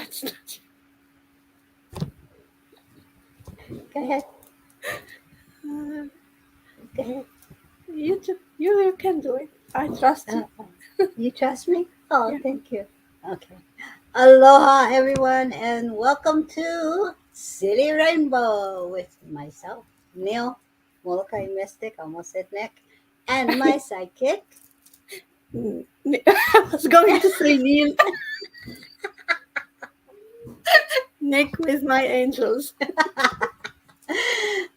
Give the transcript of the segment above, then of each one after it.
That's not. Go ahead. Uh, Go ahead. you can do it. I trust Uh, you. you trust me? Oh, Yeah. thank you. Okay. Aloha, everyone, and welcome to Silly Rainbow with myself, Neil, Molokai Mystic, almost said Nick, and my sidekick. I was going to say Neil. Nick with my angels.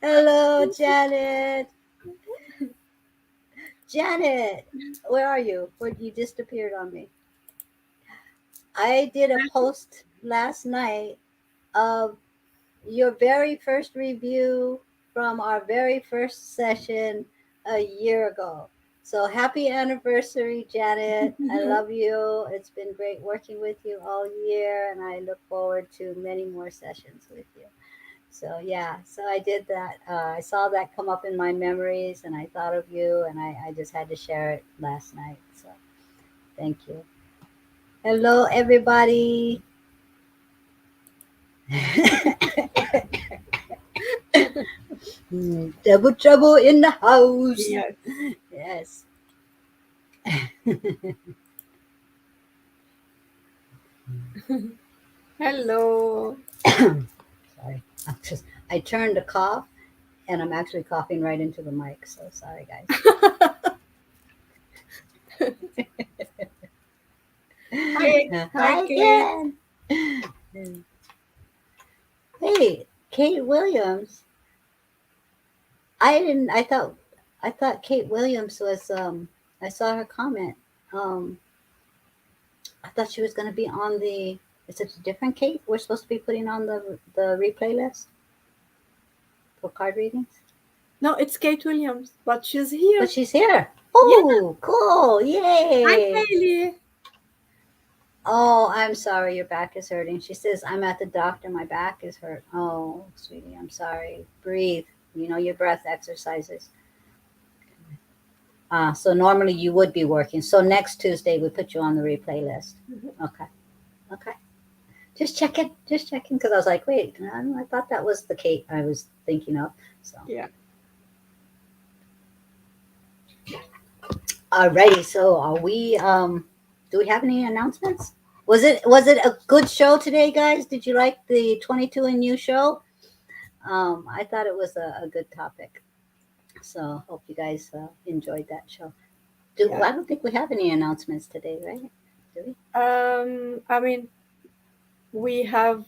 Hello, Janet. Janet, where are you? Where you disappeared on me? I did a post last night of your very first review from our very first session a year ago. So happy anniversary, Janet. I love you. It's been great working with you all year, and I look forward to many more sessions with you. So, yeah, so I did that. I saw that come up in my memories, and I thought of you, and I just had to share it last night. So, thank you. Hello, everybody. Double trouble in the house. Yes. Yes. Hello. Sorry. I turned to cough and I'm actually coughing right into the mic. So sorry, guys. Hi. Hi, Hi Kate. again. Hey, Kate Williams. I thought Kate Williams was I saw her comment. Um I thought she was gonna be on the is it a different Kate we're supposed to be putting on the replay list for card readings? No, it's Kate Williams, but she's But here. she's here. Yeah. Oh, cool. Hi, Yay. Kaylee. Oh, I'm sorry your back is hurting. She says, I'm at the doctor. My back is hurt. Oh, sweetie, I'm sorry. Breathe. You know your breath exercises. So normally you would be working. So next Tuesday we put you on the replay list. Okay. Okay. Just checking. Just checking. Because I was like, wait, I thought that was the Kate I was thinking of. So, Yeah. alrighty. So are we, do we have any announcements? Was it a good show today, guys? Did you like the 22 and You show? I thought it was a good topic. So hope you guys enjoyed that show. Yeah. I don't think we have any announcements today, right? Do we? I mean, we have.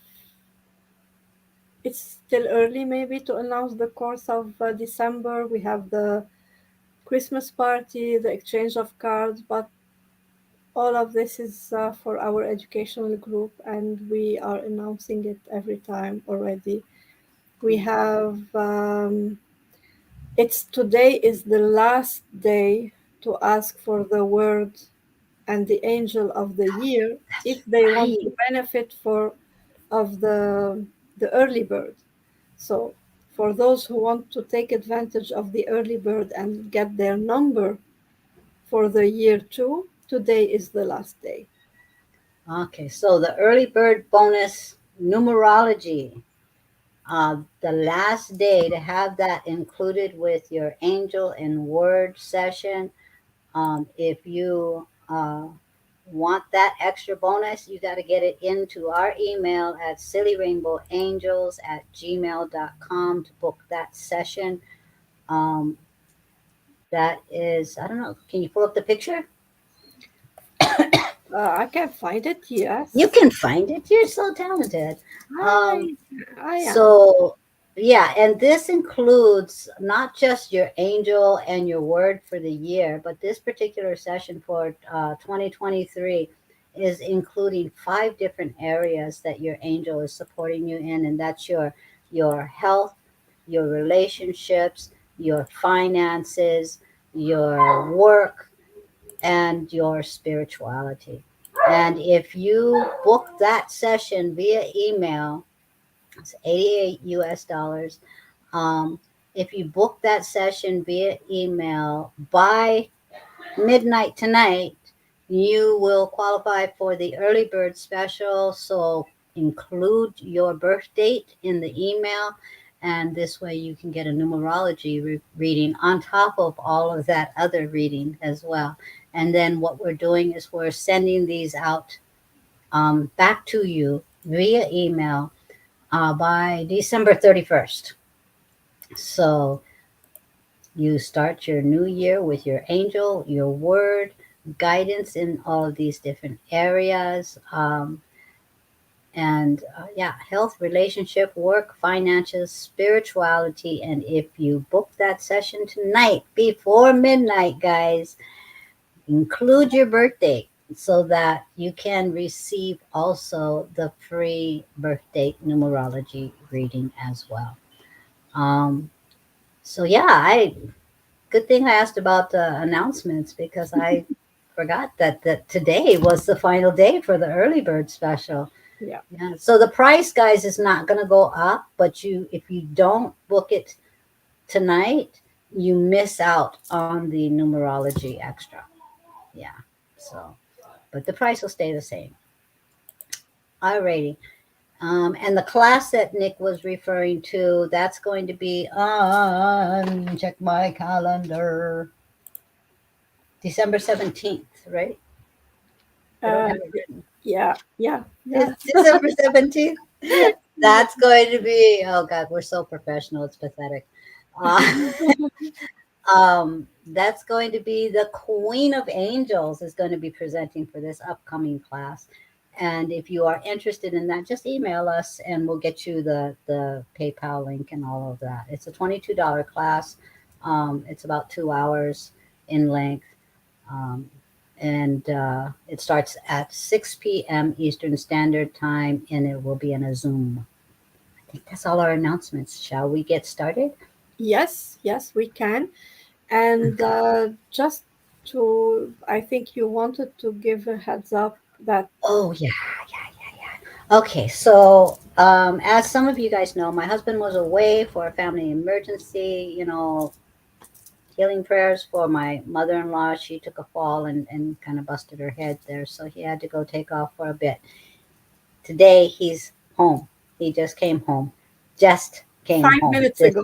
It's still early, maybe, to announce the course of December. We have the Christmas party, the exchange of cards, but all of this is for our educational group, and we are announcing it every time already. We have it's today is the last day to ask for the word and the angel of the year That's if they want right. to benefit for of the early bird. So for those who want to take advantage of the early bird and get their number for the year two, today is the last day. Okay, so the early bird bonus numerology. The last day to have that included with your angel and word session. If you want that extra bonus, you got to get it into our email at sillyrainbowangels@gmail.com to book that session. Um, that is, I don't know, can you pull up the picture? I can find it, You yes. can find it. You're so talented. Um, I I am. so, yeah, and this includes not just your angel and your word for the year, but this particular session for 2023 is including 5 different areas that your angel is supporting you in, and that's your health, your relationships, your finances, your work, and your spirituality. And if you book that session via email, it's 88 US dollars. Um, if you book that session via email by midnight tonight, you will qualify for the early bird special. So include your birth date in the email, and this way you can get a numerology reading on top of all of that other reading as well. And then what we're doing is we're sending these out back to you via email by December 31st. So you start your new year with your angel, your word, guidance in all of these different areas. And yeah, health, relationship, work, finances, spirituality. And if you book that session tonight before midnight, guys, include your birthday so that you can receive also the free birthday numerology reading as well. Um, so yeah, I good thing I asked about the announcements because I forgot that today was the final day for the early bird special. Yeah. Yeah. So the price, guys, is not going to go up, but you if you don't book it tonight, you miss out on the numerology extra. Yeah. So, but the price will stay the same. Alrighty. And the class that Nick was referring to, that's going to be on, check my calendar, December 17th, right? I don't Uh, have it written. yeah. Yeah. It's Yes. December 17th. That's going to be, oh God, we're so professional. It's pathetic. Uh, that's going to be the Queen of Angels is going to be presenting for this upcoming class. And if you are interested in that, just email us and we'll get you the PayPal link and all of that. It's a $22 class. It's about 2 hours in length. Um, and it starts at 6 p.m. Eastern Standard Time and it will be in a Zoom. I think that's all our announcements. Shall we get started? Yes. Yes, we can. And just to, I think you wanted to give a heads up that Oh, yeah, yeah, yeah, yeah. Okay, so as some of you guys know, my husband was away for a family emergency. Healing prayers for my mother in law. She took a fall and kind of busted her head there, so he had to go take off for a bit. Today, he's home. He just came home. Just came five home. minutes ago.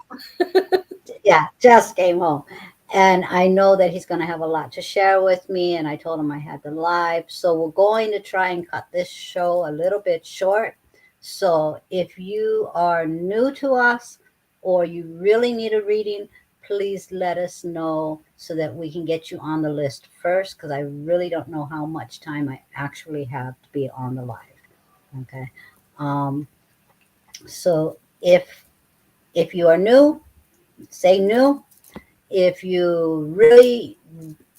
Yeah, just came home. And I know that he's going to have a lot to share with me. And I told him I had the live. So we're going to try and cut this show a little bit short. So if you are new to us or you really need a reading, please let us know so that we can get you on the list first. Because I really don't know how much time I actually have to be on the live. Okay. Um, so if you are new, say new. If you really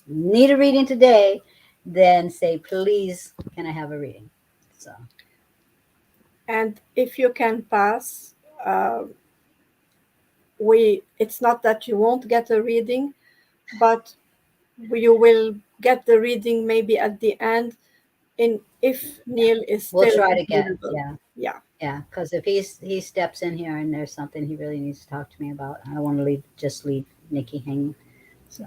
need a reading today, then say, please, can I have a reading? So, And if you can pass, uh, we it's not that you won't get a reading, but you will get the reading maybe at the end in if Neil is we'll still try to get, available. yeah, Yeah. yeah. Because if he steps in here and there's something he really needs to talk to me about, I don't want to leave Nikki hanging. So,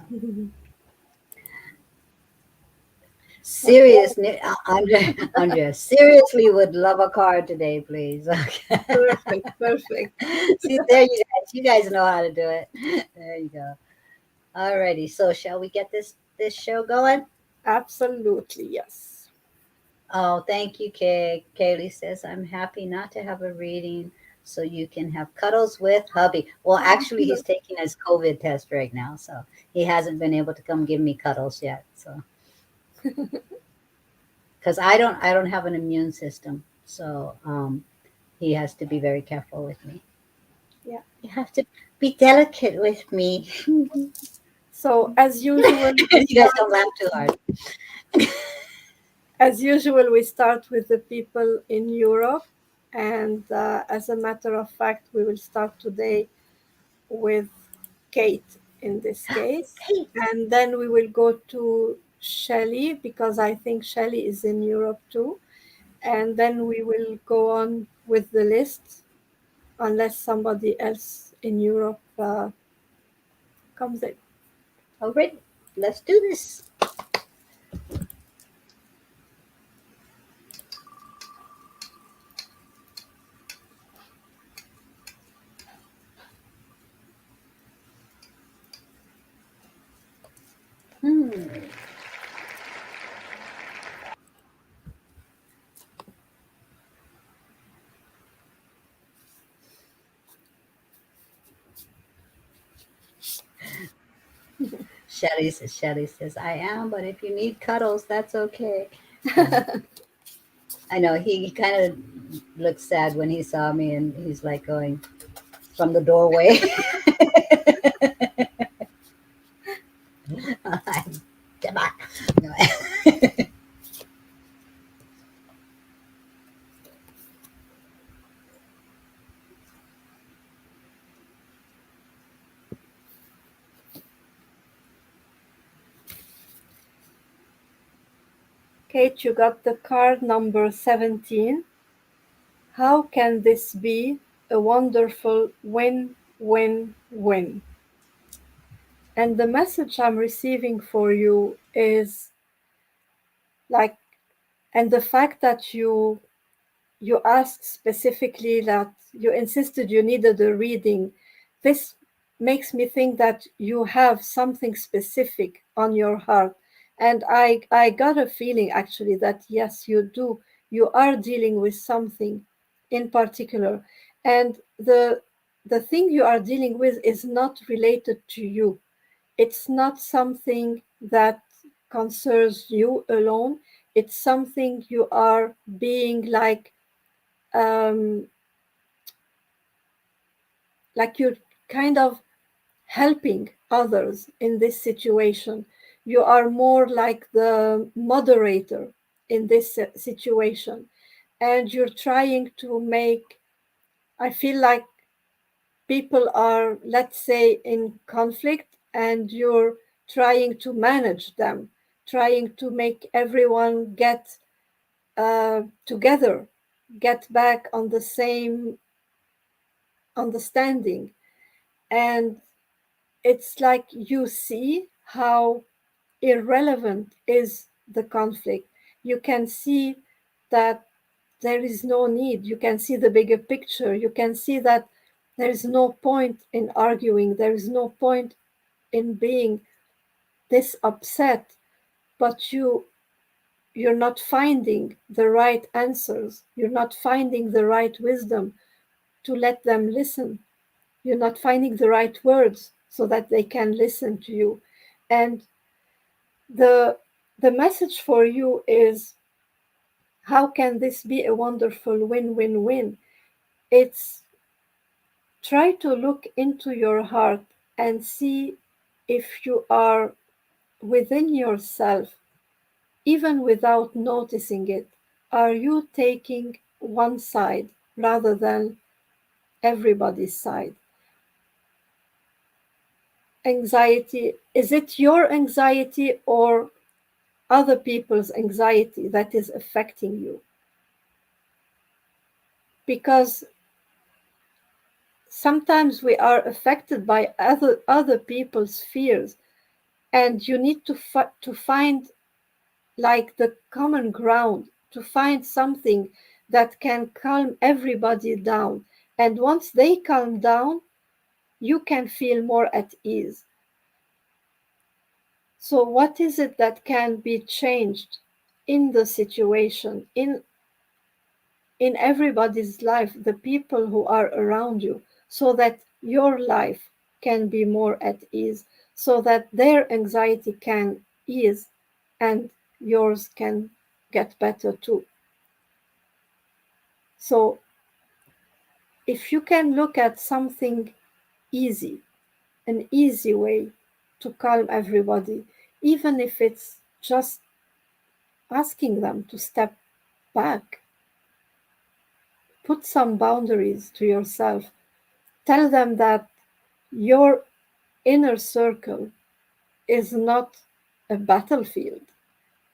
Okay. Andrea, seriously would love a card today, please. Okay. Perfect. Perfect. See, there you guys know how to do it. There you go. Alrighty, so shall we get this show going? Absolutely. Yes. Oh, thank you, Kay. Kaylee says, I'm happy not to have a reading so you can have cuddles with hubby. Well, actually, he's taking his COVID test right now, so he hasn't been able to come give me cuddles yet. So, because I don't have an immune system, so he has to be very careful with me. Yeah. You have to be delicate with me. So as usual, we You guys start. don't laugh too hard. As usual, we start with the people in Europe, and as a matter of fact, we will start today with Kate in this case, Hey, and then we will go to Shelley because I think Shelley is in Europe too, and then we will go on with the list unless somebody else in Europe comes in. all right, let's do this. Hmm. Shelly says, I am, but if you need cuddles, that's okay. Uh, I know he kind of looked sad when he saw me, and he's like going from the doorway. Come on. Kate, you got the card number 17. How can this be a wonderful win, win, win? And the message I'm receiving for you is like, and the fact that you asked specifically that you insisted you needed a reading, this makes me think that you have something specific on your heart. And I got a feeling actually that yes, you do. You are dealing with something in particular. And the thing you are dealing with is not related to you. It's not something that concerns you alone. It's something you are being um, like you're kind of helping others in this situation. You are more like the moderator in this situation, and you're trying to make, I feel like people are, let's say, in conflict, and you're trying to manage them, trying to make everyone get together, get back on the same understanding. And it's like you see how irrelevant is the conflict. You can see that there is no need. You can see the bigger picture. You can see that there is no point in arguing. There is no point in being this upset, but you're not finding the right answers. You're not finding the right wisdom to let them listen. You're not finding the right words so that they can listen to you. And the the message for you is, how can this be a wonderful win-win-win? It's, try to look into your heart and see if you are within yourself, even without noticing it, are you taking one side rather than everybody's side? Anxiety, is it your anxiety or other people's anxiety that is affecting you? Because sometimes we are affected by other people's fears, and you need to find like the common ground, to find something that can calm everybody down. And once they calm down, you can feel more at ease. So what is it that can be changed in the situation, in everybody's life, the people who are around you, so that your life can be more at ease, so that their anxiety can ease and yours can get better too. So if you can look at something easy, an easy way to calm everybody, even if it's just asking them to step back, put some boundaries to yourself, tell them that your inner circle is not a battlefield.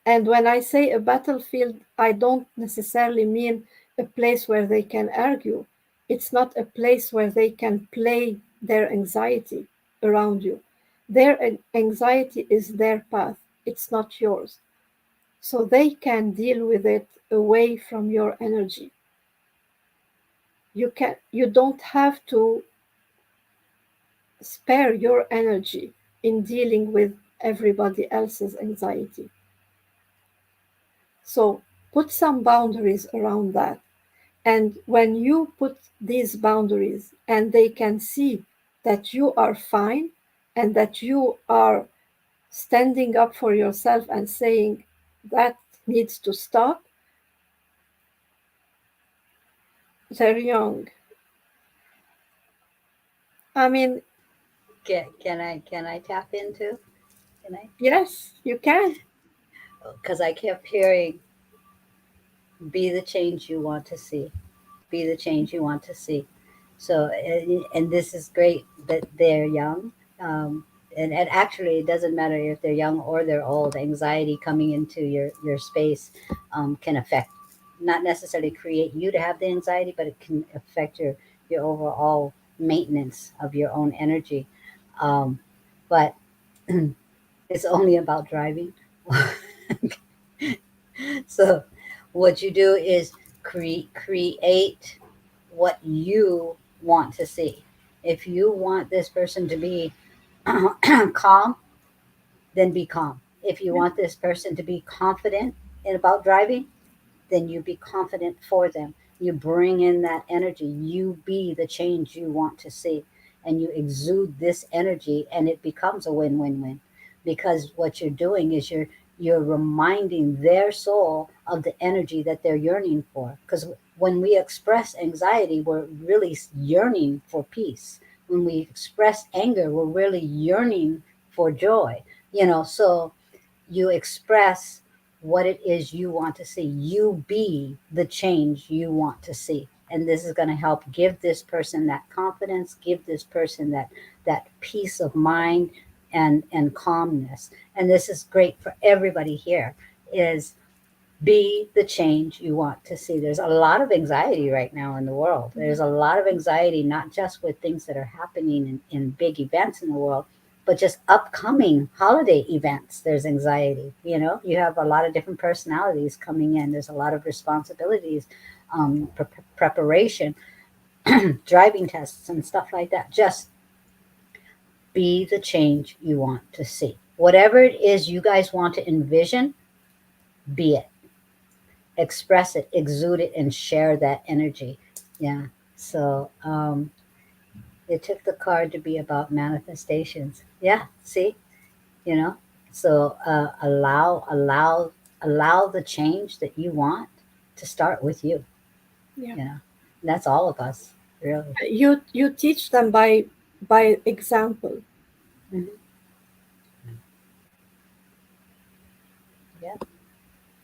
And when I say a battlefield, I don't necessarily mean a place where they can argue. It's not a place where they can play their anxiety around you. Their anxiety is their path, it's not yours. So they can deal with it away from your energy. You don't have to spare your energy in dealing with everybody else's anxiety. So put some boundaries around that. And when you put these boundaries and they can see that you are fine and that you are standing up for yourself and saying that needs to stop, they're young. I mean, Can I tap into? Can I? yes, you can. Because I kept hearing, "Be the change you want to see. Be the change you want to see." So, and this is great that they're young. And actually, it doesn't matter if they're young or they're old. Anxiety coming into your space can affect, not necessarily create you to have the anxiety, but it can affect your overall maintenance of your own energy. Um, but it's only about driving. So, what you do is create what you want to see. If you want this person to be calm, then be calm. If you Yeah, want this person to be confident in about driving, then you be confident for them. You bring in that energy. You be the change you want to see. And you exude this energy, and it becomes a win win win. Because what you're doing is you're reminding their soul of the energy that they're yearning for. Because when we express anxiety, we're really yearning for peace. When we express anger, we're really yearning for joy. So you express what it is you want to see. You be the change you want to see. And this is going to help give this person that confidence, give this person that peace of mind and calmness. And this is great for everybody here is be the change you want to see. There's a lot of anxiety right now in the world. yeah, There's a lot of anxiety, not just with things that are happening in big events in the world, but just upcoming holiday events. There's anxiety. You have a lot of different personalities coming in. There's a lot of responsibilities, preparation, driving tests, and stuff like that. Just be the change you want to see. Whatever it is you guys want to envision, be it, express it, exude it, and share that energy. Yeah. So it took the card to be about manifestations. Yeah. See, you know. So allow the change that you want to start with you. yeah. You know, that's all of us, really. You teach them by example. Mhm. Yeah.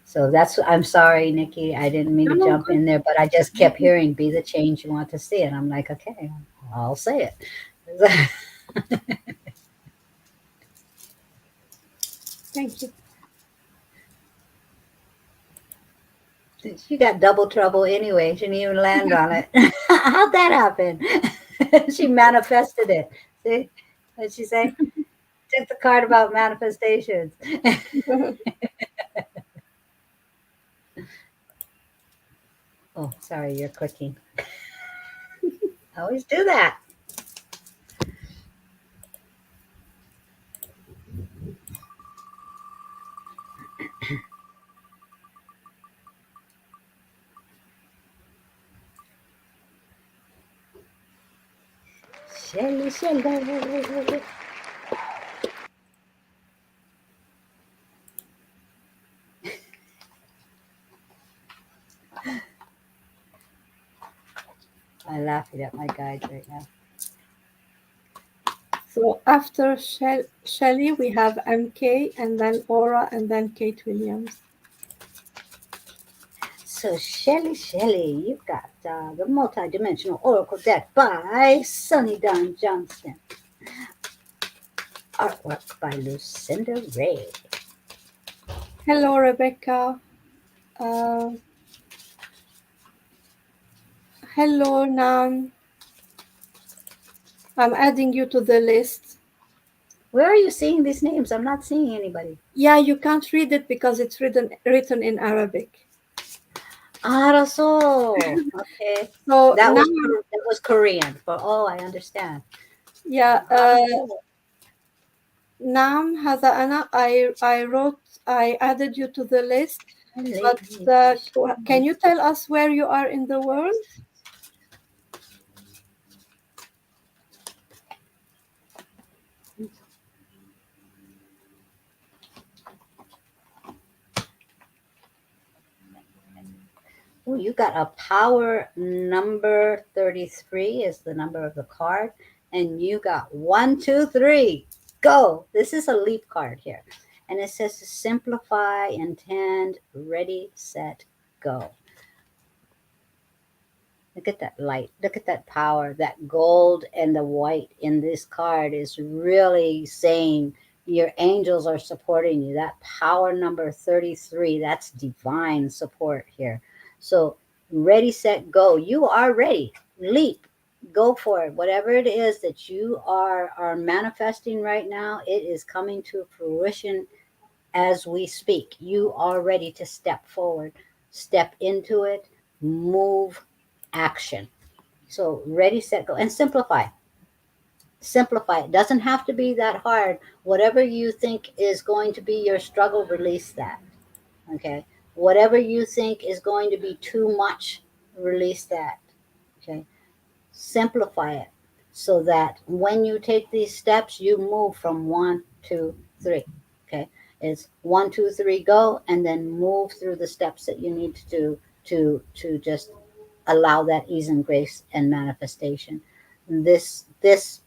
So that's. I'm sorry, Nikki. I didn't mean to No, jump good. in there, but I just kept hearing "be the change you want to see," and I'm like, okay, I'll say it. Thank you. She got double trouble anyway. She didn't even land on it. How'd that happen? She manifested it. See? What'd she say? Took the card about manifestations. Oh, sorry, you're clicking. I always do that. Shelly, Shelly. I'm laughing at my guides right now. So after Shelley, we have MK and then Aura and then Kate Williams. So, Shelly, you've got the multi-dimensional oracle deck by Sunny Dawn Johnston. Artwork by Lucinda Ray. Hello, Rebecca. Uh, hello, Nan. I'm adding you to the list. Where are you seeing these names? I'm not seeing anybody. Yeah, you can't read it because it's written in Arabic. Araso. Okay. So That now, was that was Korean. But oh, I understand. yeah, Araso. Nam هذا أنا. I added you to the list, but can you tell us where you are in the world? Oh, you got a power number 33 is the number of the card. And you got 1, 2, 3. Go. This is a leap card here. And it says to simplify, intend, ready, set, go. Look at that light. Look at that power. That gold and the white in this card is really saying your angels are supporting you. That power number 33, that's divine support here. So, ready, set, go. You are ready. Leap. Go for it. Whatever it is that you are manifesting right now, it is coming to fruition as we speak. You are ready to step forward, step into it, move, action. So ready, set, go, and simplify. Simplify. It doesn't have to be that hard. Whatever you think is going to be your struggle, release that. Okay. Whatever you think is going to be too much, release that. Okay. Simplify it so that when you take these steps, you move from 1, 2, 3. Okay. It's 1, 2, 3, go, and then move through the steps that you need to do to just allow that ease and grace and manifestation. This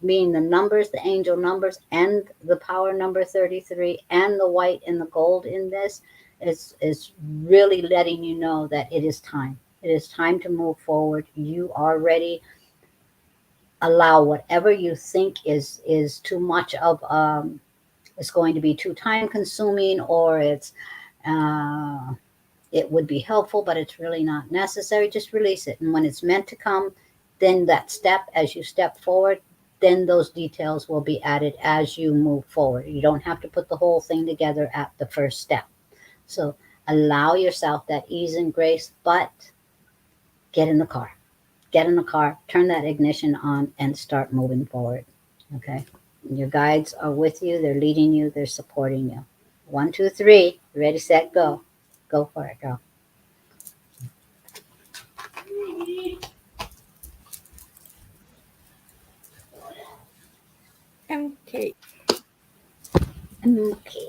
being the numbers, the angel numbers, and the power number 33, and the white and the gold in this is really letting you know that it is time. It is time to move forward. You are ready. Allow whatever you think is too much of it's going to be too time consuming, or uh, it would be helpful, but it's really not necessary. Just release it. And when it's meant to come, then that step, as you step forward, then those details will be added as you move forward. You don't have to put the whole thing together at the first step. So allow yourself that ease and grace, but get in the car. Get in the car, turn that ignition on, and start moving forward. Okay. Your guides are with you, they're leading you, they're supporting you. 1, 2, 3, ready, set, go. Go for it, girl. MK. Okay.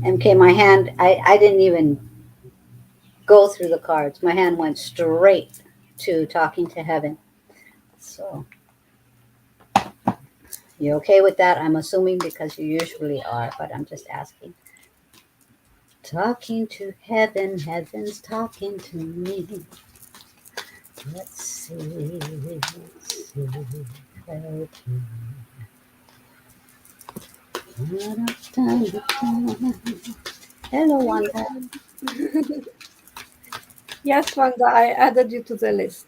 MK, my hand, I didn't even go through the cards. My hand went straight to talking to heaven. So, you okay with that? I'm assuming because you usually are, but I'm just asking. Talking to heaven, heaven's talking to me. Let's see, let's see. Okay. Hello, Wanda. Yes, Wanda, I added you to the list.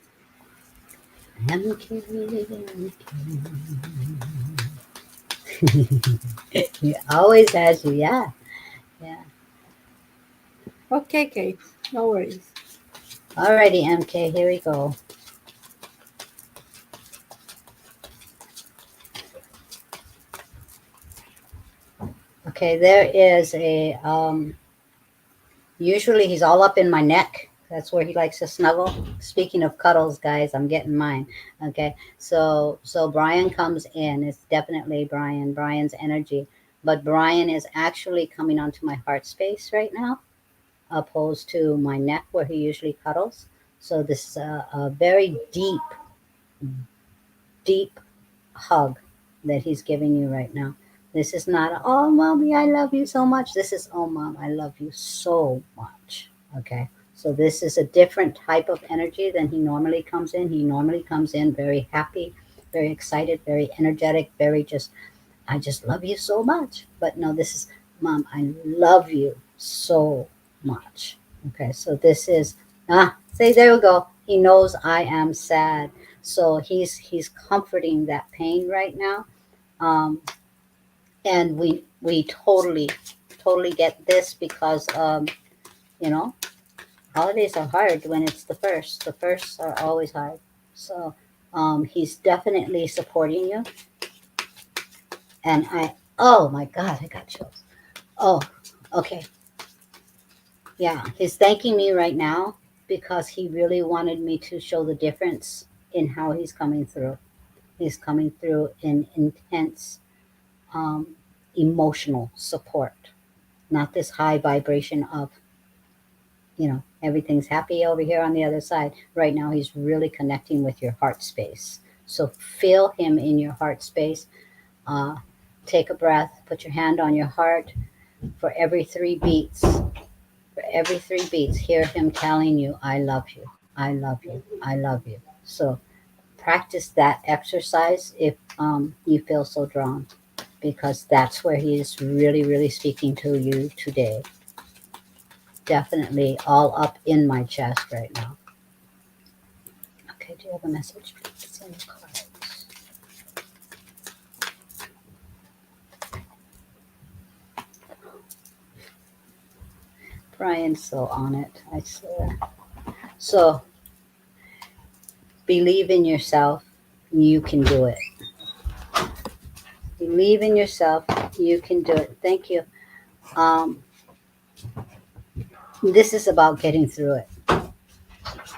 MK, he always has you, yeah. Yeah. Okay, Kate, no worries. Alrighty, MK, here we go. Okay, there is a usually he's all up in my neck. That's where he likes to snuggle. Speaking of cuddles, guys, I'm getting mine. Okay. So Brian comes in. It's definitely Brian, Brian's energy. But Brian is actually coming onto my heart space right now, opposed to my neck where he usually cuddles. So this is a very deep, deep hug that he's giving you right now. This is not, oh, mommy, I love you so much. This is, oh, mom, I love you so much. Okay. So this is a different type of energy than he normally comes in. He normally comes in very happy, very excited, very energetic, very just, I just love you so much. But no, this is, mom, I love you so much. Okay, so this is say there we go. He knows I am sad. So he's comforting that pain right now. Um, and we totally get this because you know, holidays are hard when it's the first. The firsts are always hard. So he's definitely supporting you. And oh my God, I got chills. Oh, okay. Yeah, he's thanking me right now because he really wanted me to show the difference in how he's coming through. He's coming through in intense um, emotional support, not this high vibration of, everything's happy over here on the other side. Right now, he's really connecting with your heart space. So feel him in your heart space. Uh, Take a breath, put your hand on your heart for every 3 beats. For every 3 beats, hear him telling you, I love you, I love you, I love you. So practice that exercise if you feel so drawn, because that's where he is really, really speaking to you today. Definitely all up in my chest right now. Okay, do you have a message? It's in the cards. Brian's so on it, I swear. So believe in yourself. You can do it. Believe in yourself. You can do it. Thank you. Um, this is about getting through it.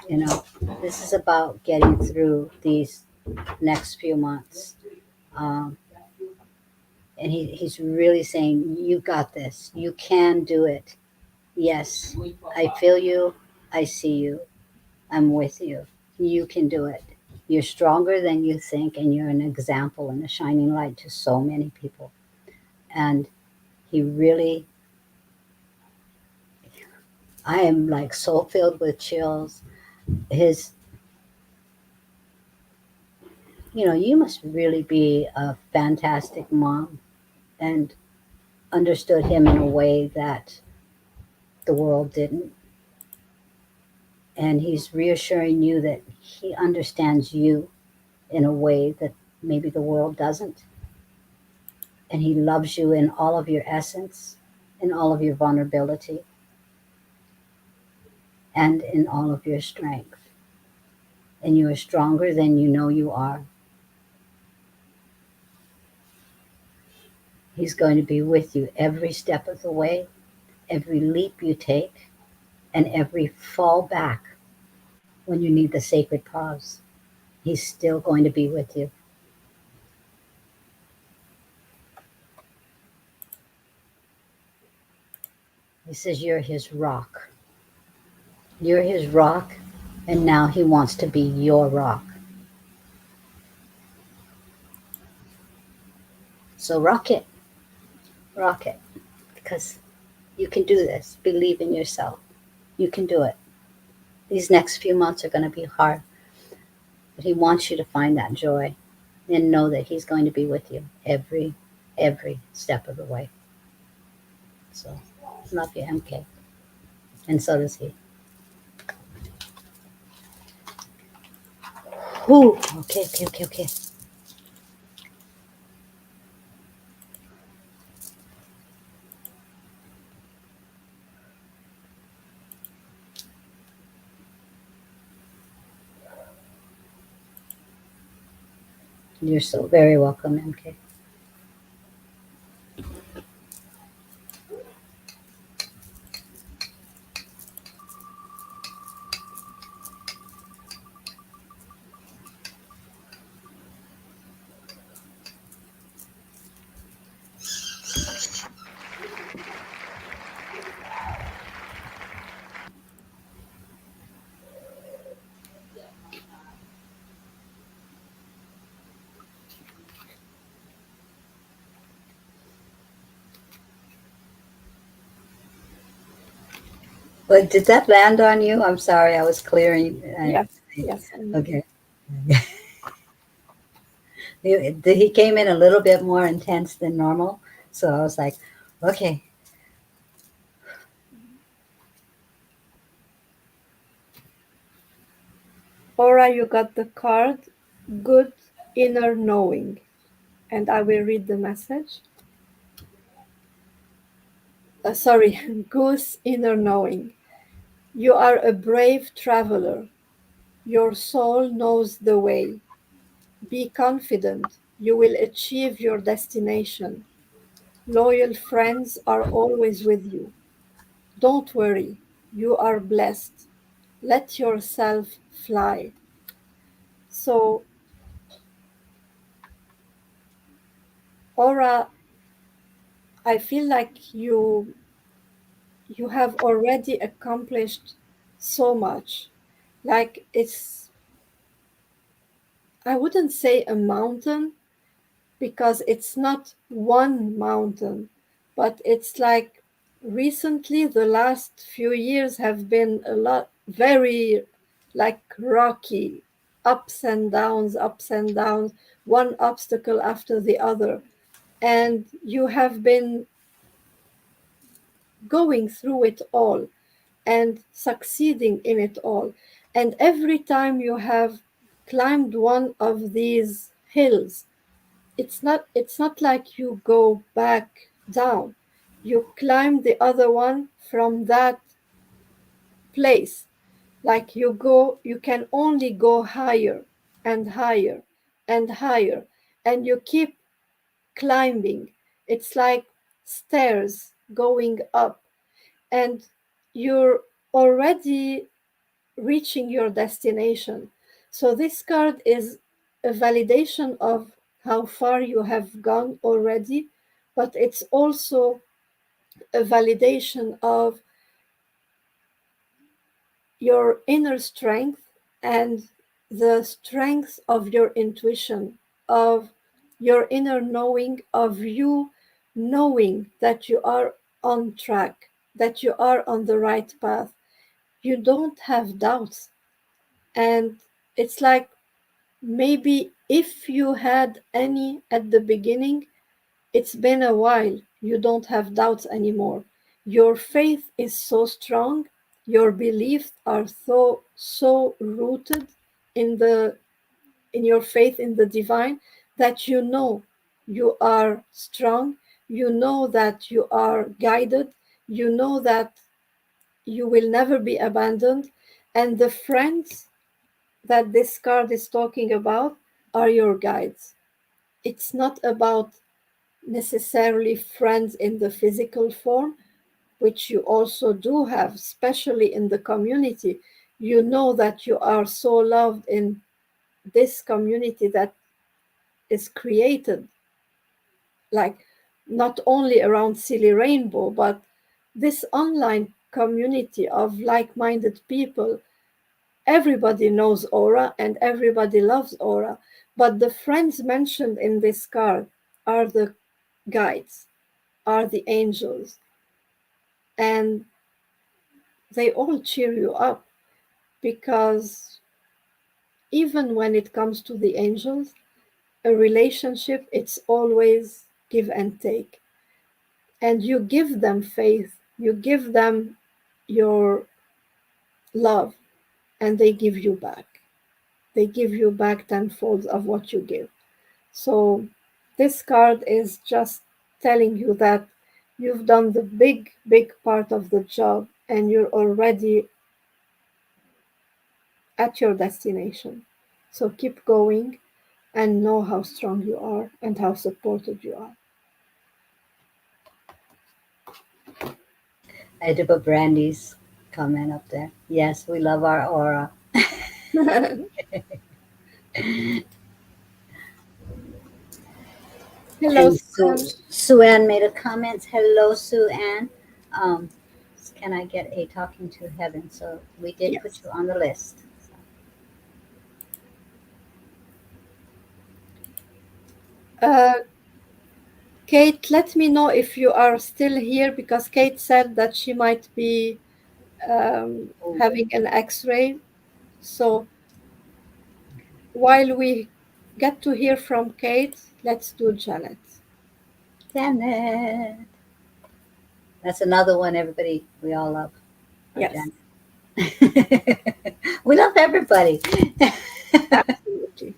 You know, this is about getting through these next few months. Um, and he's really saying, you got this. You can do it. Yes, I feel you. I see you. I'm with you. You can do it. You're stronger than you think, and you're an example and a shining light to so many people. And he really, I am like so filled with chills. His, you must really be a fantastic mom and understood him in a way that the world didn't. And he's reassuring you that he understands you in a way that maybe the world doesn't. And he loves you in all of your essence, in all of your vulnerability, and in all of your strength. And you are stronger than you know you are. He's going to be with you every step of the way, every leap you take, and every fall back when you need the sacred pause. He's still going to be with you. He says you're his rock. You're his rock, and now he wants to be your rock. So rock it, because you can do this. Believe in yourself. You can do it. These next few months are going to be hard, but he wants you to find that joy and know that he's going to be with you every step of the way. So love you, MK, and so does he. Whew. Okay, okay, okay, okay. You're so very welcome, MK. But did that land on you? I'm sorry, I was clearing. Yes, yes, Okay. He came in a little bit more intense than normal, so I was like, okay. Aura, you got the card, good inner knowing. And I will read the message. Sorry, goose inner knowing. You are a brave traveler. Your soul knows the way. Be confident. You will achieve your destination. Loyal friends are always with you. Don't worry. You are blessed. Let yourself fly. So, Aura, I feel like you have already accomplished so much. Like it's, I wouldn't say a mountain because it's not one mountain, but it's like recently the last few years have been a lot very like rocky, ups and downs, one obstacle after the other. And you have been going through it all and succeeding in it all. And every time you have climbed one of these hills, it's not like you go back down. You climb the other one from that place. Like you can only go higher and higher and higher, and you keep climbing. It's like stairs going up, and you're already reaching your destination. So this card is a validation of how far you have gone already, but it's also a validation of your inner strength and the strength of your intuition, of your inner knowing, of you knowing that you are on track, that you are on the right path. You don't have doubts. And it's like maybe if you had any at the beginning, it's been a while. You don't have doubts anymore. Your faith is so strong, your beliefs are so rooted in the in your faith in the divine that you know you are strong, you know that you are guided, you know that you will never be abandoned, and the friends that this card is talking about are your guides. It's not about necessarily friends in the physical form, which you also do have, especially in the community. You know that you are so loved in this community that is created, like not only around Silly Rainbow, but this online community of like minded people. Everybody knows Aura and everybody loves Aura, but the friends mentioned in this card are the guides, are the angels, and they all cheer you up because even when it comes to the angels, a relationship, it's always give and take. And you give them faith, you give them your love, and they give you back. They give you back tenfold of what you give. So this card is just telling you that you've done the big part of the job and you're already at your destination. So keep going and know how strong you are and how supported you are. Edible Brandy's comment up there. Yes, we love our aura. Hello, And Stan. Sue Ann made a comment. Hello, Sue Ann. Um, can I get a talking to heaven? So we did put Yes. you on the list. So, Uh, Kate, let me know if you are still here because Kate said that she might be oh, having an x ray. So while we get to hear from Kate, let's do Janet. Janet. That's another one, everybody. We all love our Yes. Janet. We love everybody. Absolutely.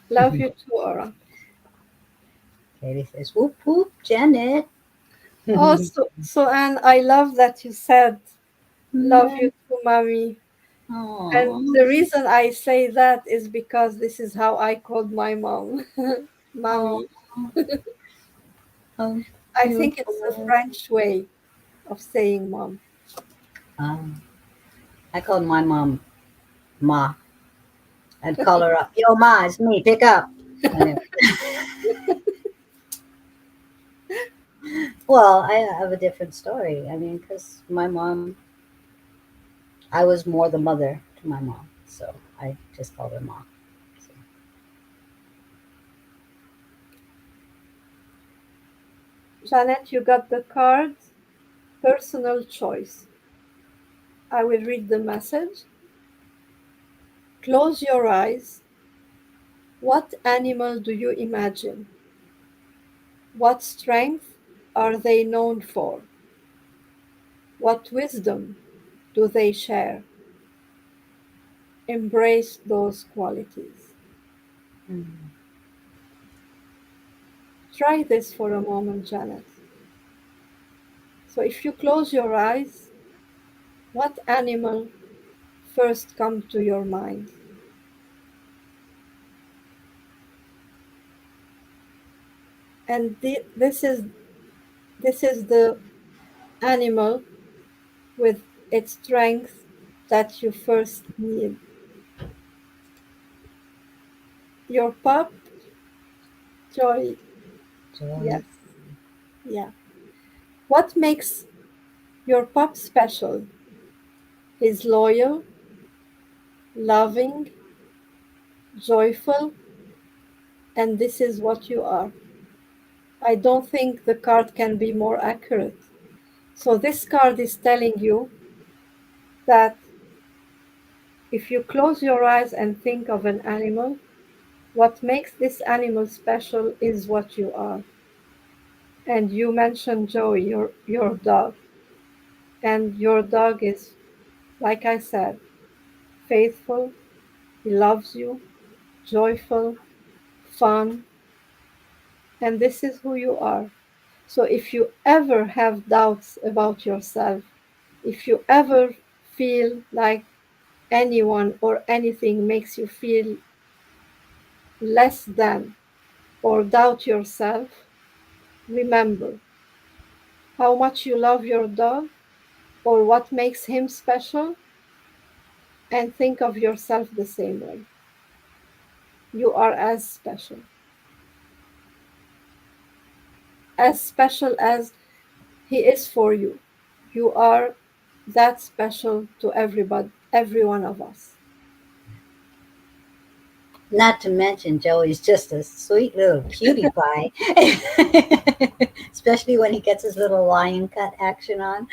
Love you too, Aura. Katie says, whoop whoop, Janet. Oh, so Anne, I love that you said love you too, mommy. And Oh, the reason I say that is because this is how I called my mom, oh, mommy. how I think it's the beautiful. French way of saying mom. Um, I called my mom Ma. I'd call her up. Yo, Ma, it's me. Pick up. Anyway. Well, I have a different story. I mean, because my mom, I was more the mother to my mom, so I just called her Ma. So, Janet, you got the card. Personal choice. I will read the message. Close your eyes. What animal do you imagine? What strength are they known for? What wisdom do they share? Embrace those qualities. mm, Try this for a moment, Janet. So if you close your eyes, what animal first come to your mind? And this is the animal with its strength that you first need. Your pup, Joy. joy. Yes, yeah. What makes your pup special? He's loyal, loving, joyful, and this is what you are. I don't think the card can be more accurate. So, this card is telling you that if you close your eyes and think of an animal, what makes this animal special is what you are. And you mentioned Joey, your dog. And your dog is, like I said, faithful, he loves you, joyful, fun, and this is who you are. So if you ever have doubts about yourself, if you ever feel like anyone or anything makes you feel less than or doubt yourself, remember how much you love your dog or what makes him special and think of yourself the same way. You are as special as he is for you. You are that special to everybody, every one of us. Not to mention, Joey's just a sweet little cutie pie, especially when he gets his little lion cut action on.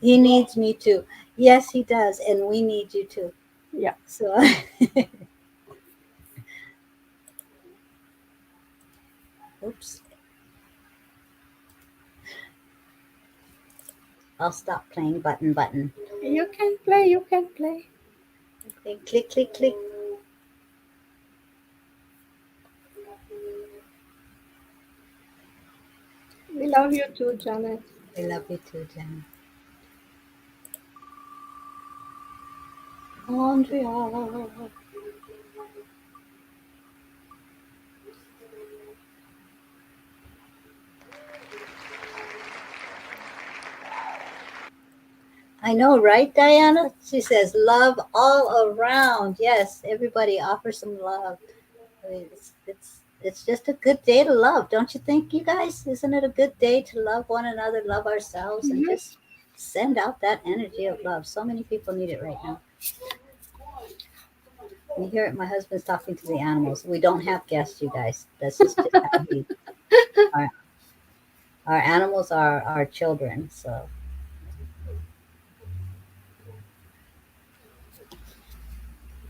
He needs me too. Yes, he does, and we need you too. Yeah. So, oops, I'll stop playing button. You can play, you can play. Okay, click, click, click. We love you too, Janet. I love you too, Jen. Andrea. I know, right, Diana? She says, love all around. Yes, everybody offer some love. I mean, it's just a good day to love, don't you think, you guys? Isn't it a good day to love one another, love ourselves, and Mhm. just send out that energy of love? So many people need it right now. You hear it, my husband's talking to the animals. We don't have guests, you guys. This is just how he, our, Our animals are our children. So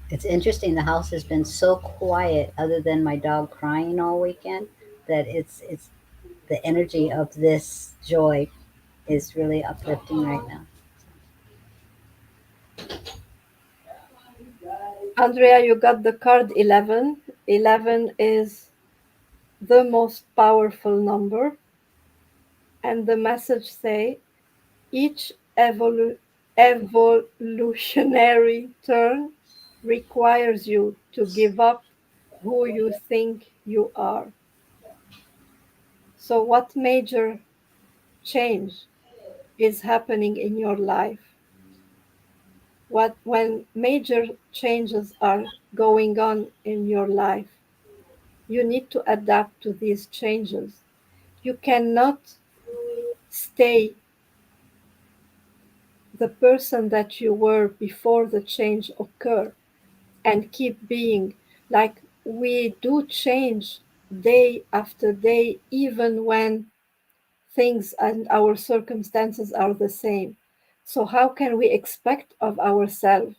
it's interesting. The house has been so quiet, other than my dog crying all weekend, that it's the energy of this joy is really uplifting right now. Andrea, you got the card 11. 11 is the most powerful number, and the message say each evolutionary turn requires you to give up who you think you are. So, what major change is happening in your life? What when major changes are going on in your life, you need to adapt to these changes. You cannot stay the person that you were before the change occur and keep being like we do change day after day, even when things and our circumstances are the same. So, how can we expect of ourselves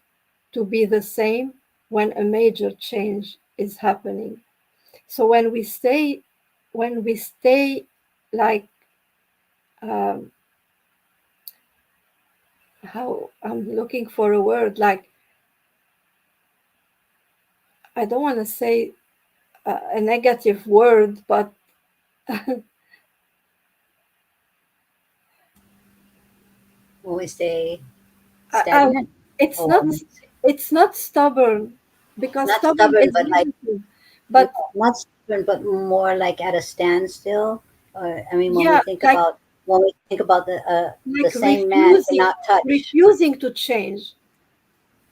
to be the same when a major change is happening? So, when we stay like, um, how I'm looking for a word, like, I don't want to say a negative word, but When we stay I, I, stagnant, it's or not it's not stubborn because not stubborn stubborn, is but like negative. But not stubborn, but more like at a standstill. Or I mean, yeah, when we think about the like same man cannot touch. refusing to change,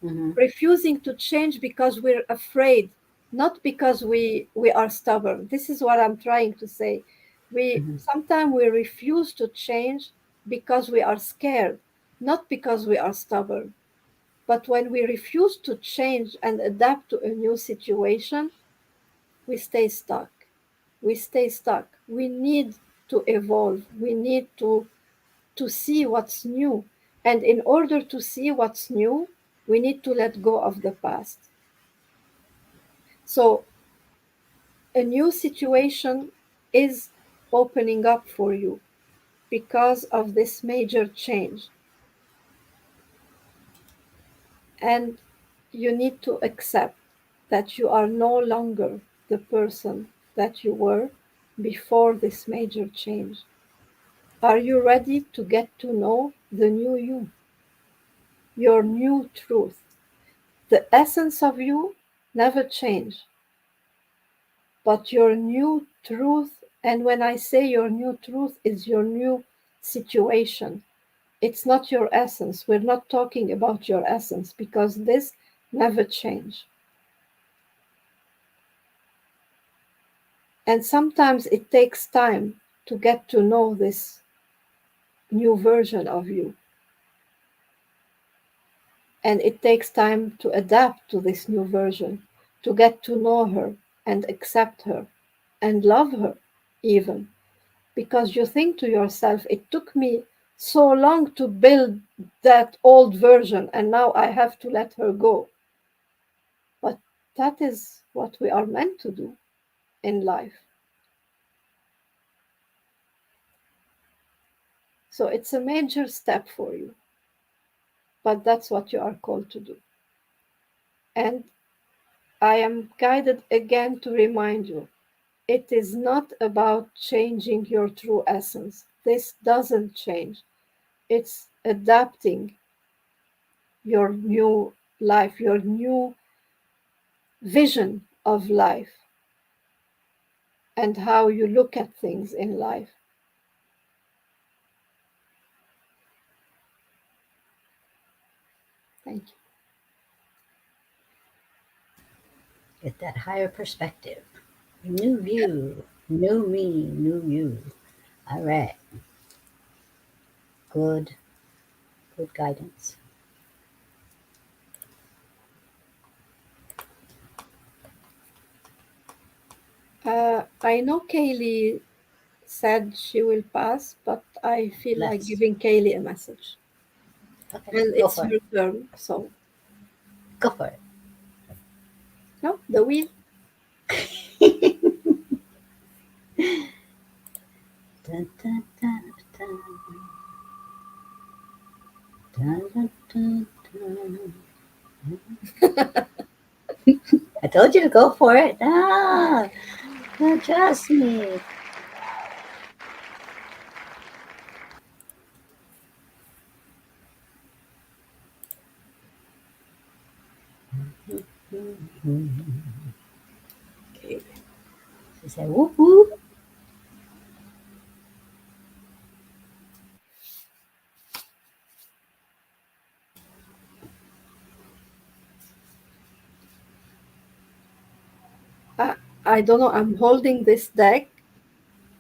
Hmm. refusing to change because we're afraid, not because we are stubborn. This is what I'm trying to say. We Hmm. sometimes we refuse to change because we are scared, not because we are stubborn. But when we refuse to change and adapt to a new situation, we stay stuck. We stay stuck. We need to evolve. We need to see what's new. And in order to see what's new, we need to let go of the past. So a new situation is opening up for you because of this major change. And you need to accept that you are no longer the person that you were before this major change. Are you ready to get to know the new you, your new truth? The essence of you never change, but your new truth, and when I say your new truth, is your new situation. It's not your essence. We're not talking about your essence because this never change. And sometimes it takes time to get to know this new version of you. And it takes time to adapt to this new version, to get to know her and accept her and love her, even. Because you think to yourself, it took me so long to build that old version, and now I have to let her go. But that is what we are meant to do in life. So it's a major step for you, but that's what you are called to do. And I am guided again to remind you it is not about changing your true essence. This doesn't change. It's adapting your new life, your new vision of life, and how you look at things in life. Thank you. Get that higher perspective, new view, new me, new you. All right, good, good guidance. I know Kaylee. said she will pass, but I feel like Let's. giving Kaylee a message. Okay, And go it's for it. her turn. So, Go for no, the wheel. it. Dun, dun, dun, dun, dun, dun, dun, dun. I told you to go for it. Ah, don't trust me. Okay. She said, whoop whoop. I, I don't know. I'm holding this deck,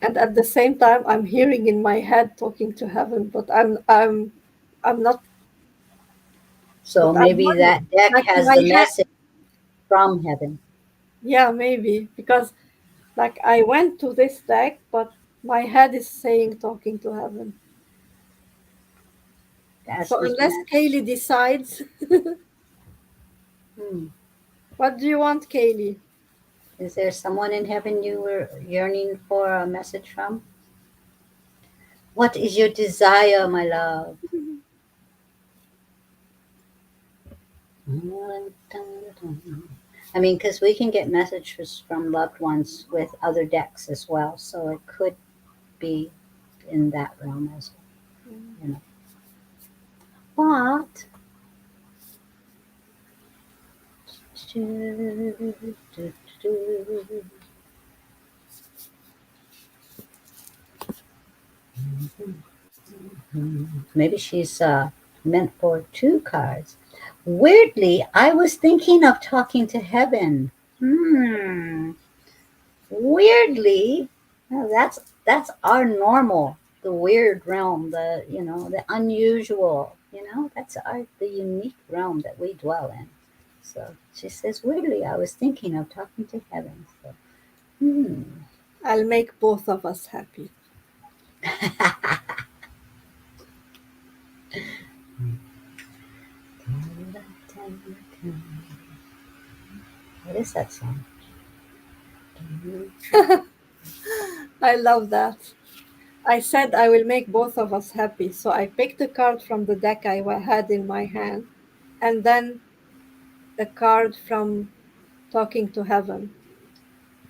and at the same time, I'm hearing in my head talking to heaven. I'm not. But So I'm maybe one. that deck Like has my the head. message from heaven. Yeah, maybe because like I went to this deck, but my head is saying talking to heaven. That's So what's unless meant. Kaylee decides, Hmm. what do you want, Kaylee? Is there someone in heaven you were yearning for a message from? What is your desire, my love? I mean, because we can get messages from loved ones with other decks as well, so it could be in that realm as well. You know. What? Maybe she's meant for two cards. Weirdly, I was thinking of talking to heaven. Hmm. Weirdly, well, that's our normal, the weird realm, the unusual. That's the unique realm that we dwell in. So she says, weirdly, I was thinking of talking to heaven. So, hmm. I'll make both of us happy. What is that song? I love that. I said I will make both of us happy, so I picked a card from the deck had in my hand, and then a card from Talking to Heaven,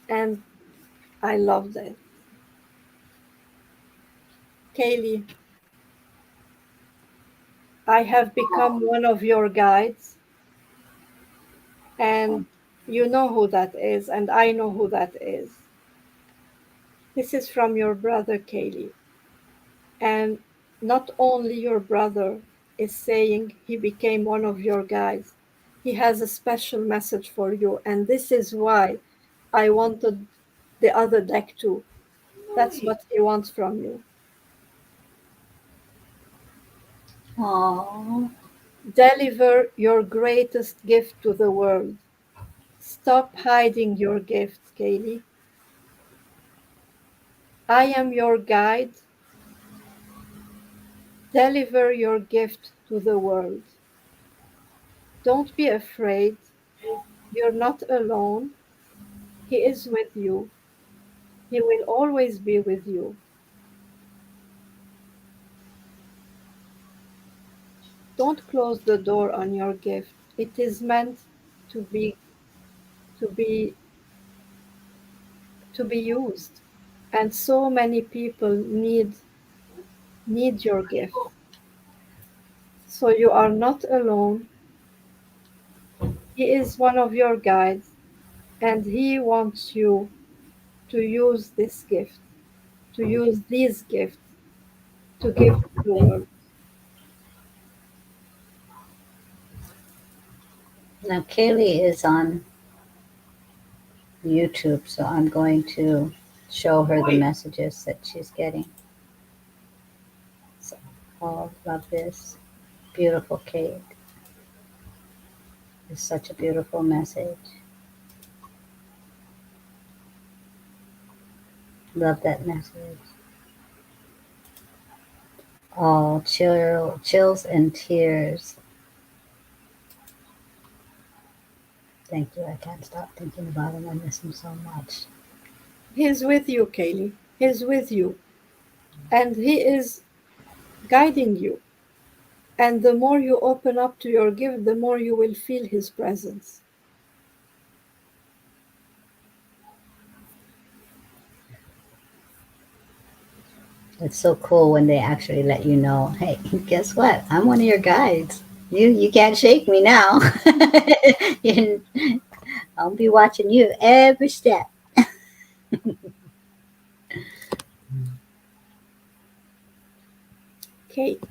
and I loved it. Kaylee, I have become one of your guides, and you know who that is, and I know who that is. This is from your brother, Kaylee. And not only your brother is saying he became one of your guides, he has a special message for you. And this is why I wanted the other deck too. That's what he wants from you. Aww. Deliver your greatest gift to the world. Stop hiding your gift, Kaylee. I am your guide. Deliver your gift to the world. Don't be afraid. You're not alone. He is with you. He will always be with you. Don't close the door on your gift. It is meant to be to be to be used. And so many people need your gift. So you are not alone. He is one of your guides and he wants you to use this gift, to use these gifts to give to the world. Now Kaylee is on YouTube, so I'm going to show her the messages that she's getting. So, oh, love this. Beautiful Kate. It's such a beautiful message. Love that message. Oh, chills and tears. Thank you. I can't stop thinking about him. I miss him so much. He's with you, Kaylee. He's with you. And he is guiding you. And the more you open up to your gift, the more you will feel his presence. It's so cool when they actually let you know, hey, guess what? I'm one of your guides. You can't shake me now. You- I'll be watching you every step. Kate,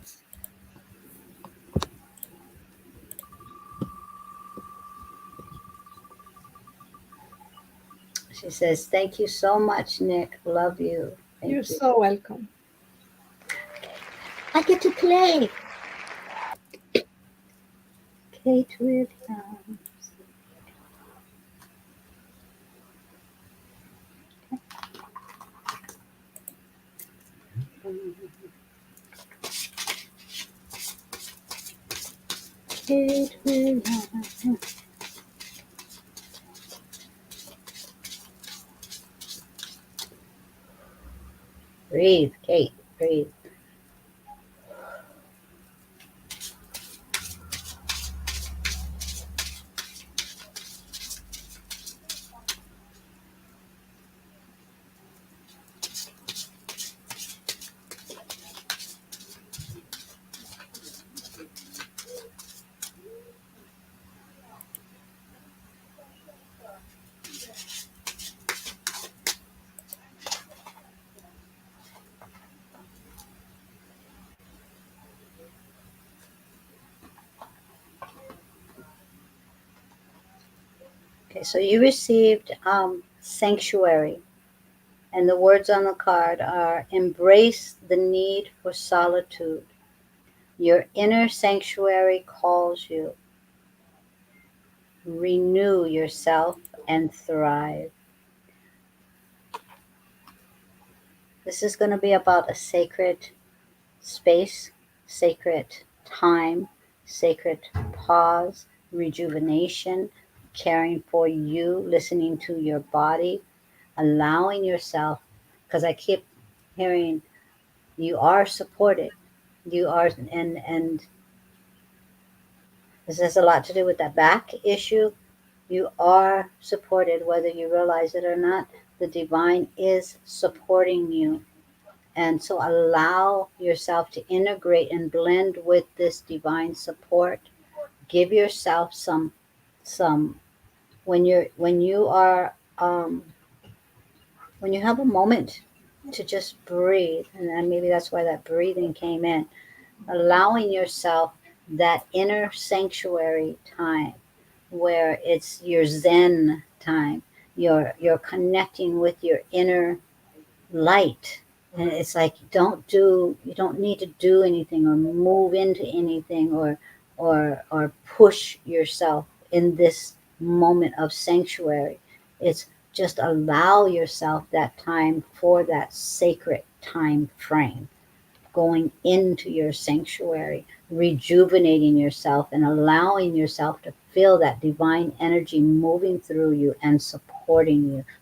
She says, thank you so much, Nick. Love you. Thank you're you. so welcome. I get to play. Kate Williams. Kate Williams. Breathe, Kate. Breathe. Okay, so you received sanctuary, and the words on the card are embrace the need for solitude. Your inner sanctuary calls you. Renew yourself and thrive. This is going to be about a sacred space, sacred time, sacred pause, rejuvenation, caring for you, listening to your body, allowing yourself, because I keep hearing you are supported. You are, and this has a lot to do with that back issue. You are supported, whether you realize it or not. The divine is supporting you. And so allow yourself to integrate and blend with this divine support. Give yourself some when you are when you have a moment to just breathe, and then maybe that's why that breathing came in, allowing yourself that inner sanctuary time where it's your zen time. You're connecting with your inner light, and it's like you don't need to do anything or move into anything or push yourself in this moment of sanctuary. It's just allow yourself that time for that sacred time frame, going into your sanctuary, rejuvenating yourself, and allowing yourself to feel that divine energy moving through you,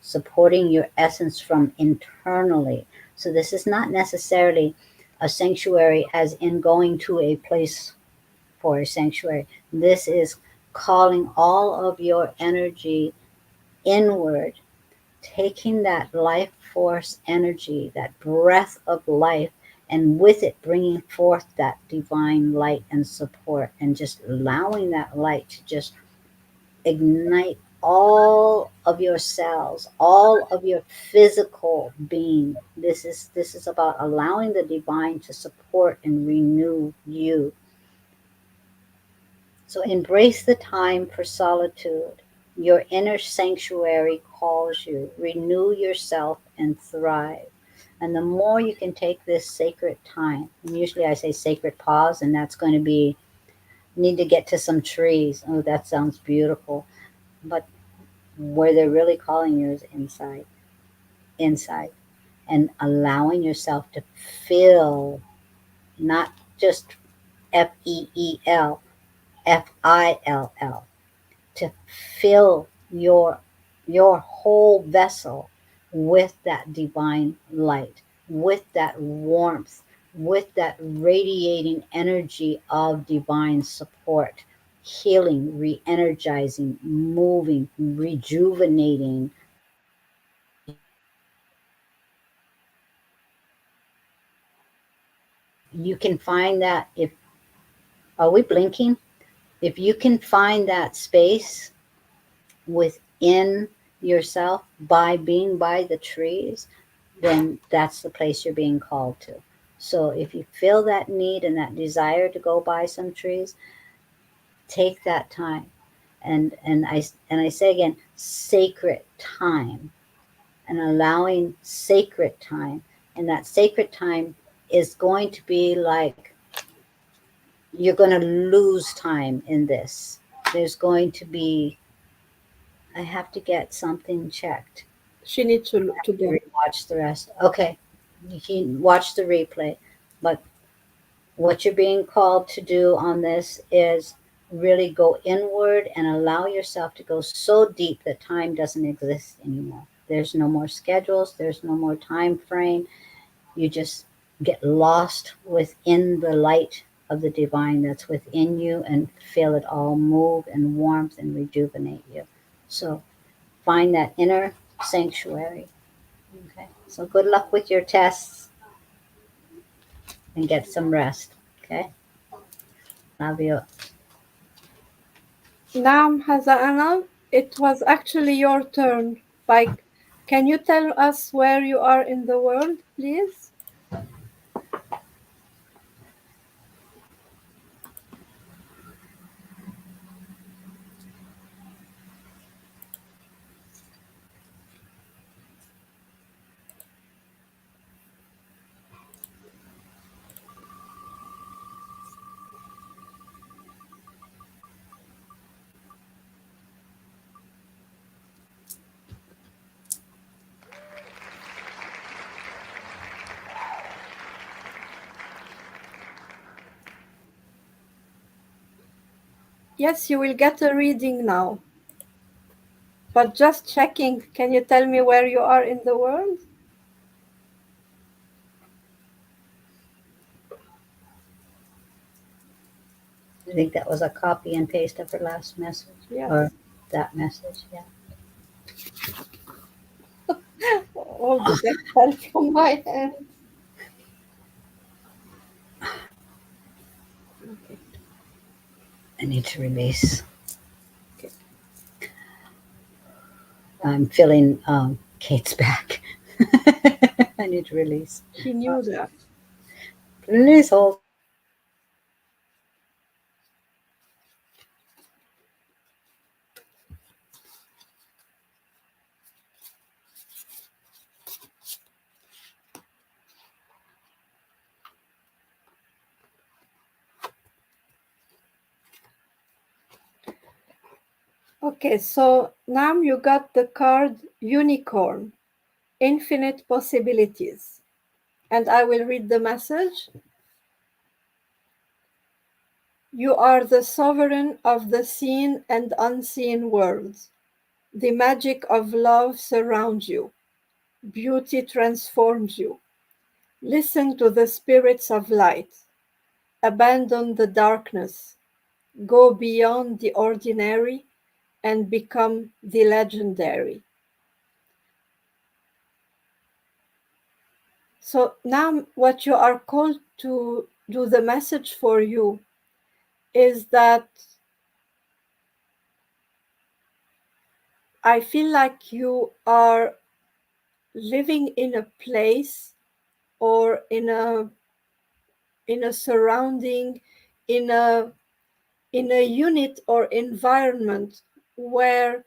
supporting your essence from internally. So, this is not necessarily a sanctuary as in going to a place for a sanctuary. This is calling all of your energy inward, taking that life force energy, that breath of life, and with it bringing forth that divine light and support, and just allowing that light to just ignite all of your cells, all of your physical being. This is about allowing the divine to support and renew you. So embrace the time for solitude. Your inner sanctuary calls you. Renew yourself and thrive. And the more you can take this sacred time, and usually I say sacred pause, and that's going to be need to get to some trees. Oh, that sounds beautiful. But where they're really calling you is inside. Inside. and allowing yourself to feel, not just FEEL, FILL, to fill your whole vessel with that divine light, with that warmth, with that radiating energy of divine support, healing, re-energizing, moving, rejuvenating. You can find that if, are we blinking? If you can find that space within yourself by being by the trees, then that's the place you're being called to. So if you feel that need and that desire to go buy some trees, take that time. And I say again, sacred time, and allowing sacred time. And that sacred time is going to be like, you're going to lose time in this. There's going to be, I have to get something checked. She needs to go. Rewatch the rest. Okay, you can watch the replay. But what you're being called to do on this is really go inward and allow yourself to go so deep that time doesn't exist anymore. There's no more schedules, there's no more time frame. You just get lost within the light of the divine that's within you and feel it all move and warmth and rejuvenate you. So find that inner sanctuary. Okay. So good luck with your tests and get some rest. Okay. Love you. Naam Hazana, it was actually your turn. Like, can you tell us where you are in the world, please? Yes, you will get a reading now. But just checking, can you tell me where you are in the world? I think that was a copy and paste of her last message or Yes. that message. Yeah. All the deck fell from my hand. Okay. I need to release. Okay. I'm feeling Kate's back. I need to release. She knew that. Please hold. Okay, so now you got the card Unicorn, Infinite Possibilities. And I will read the message. You are the sovereign of the seen and unseen worlds. The magic of love surrounds you. Beauty transforms you. Listen to the spirits of light. Abandon the darkness. Go beyond the ordinary and become the legendary. So now, what you are called to do, the message for you is that I feel like you are living in a place or in a surrounding, in a unit or environment where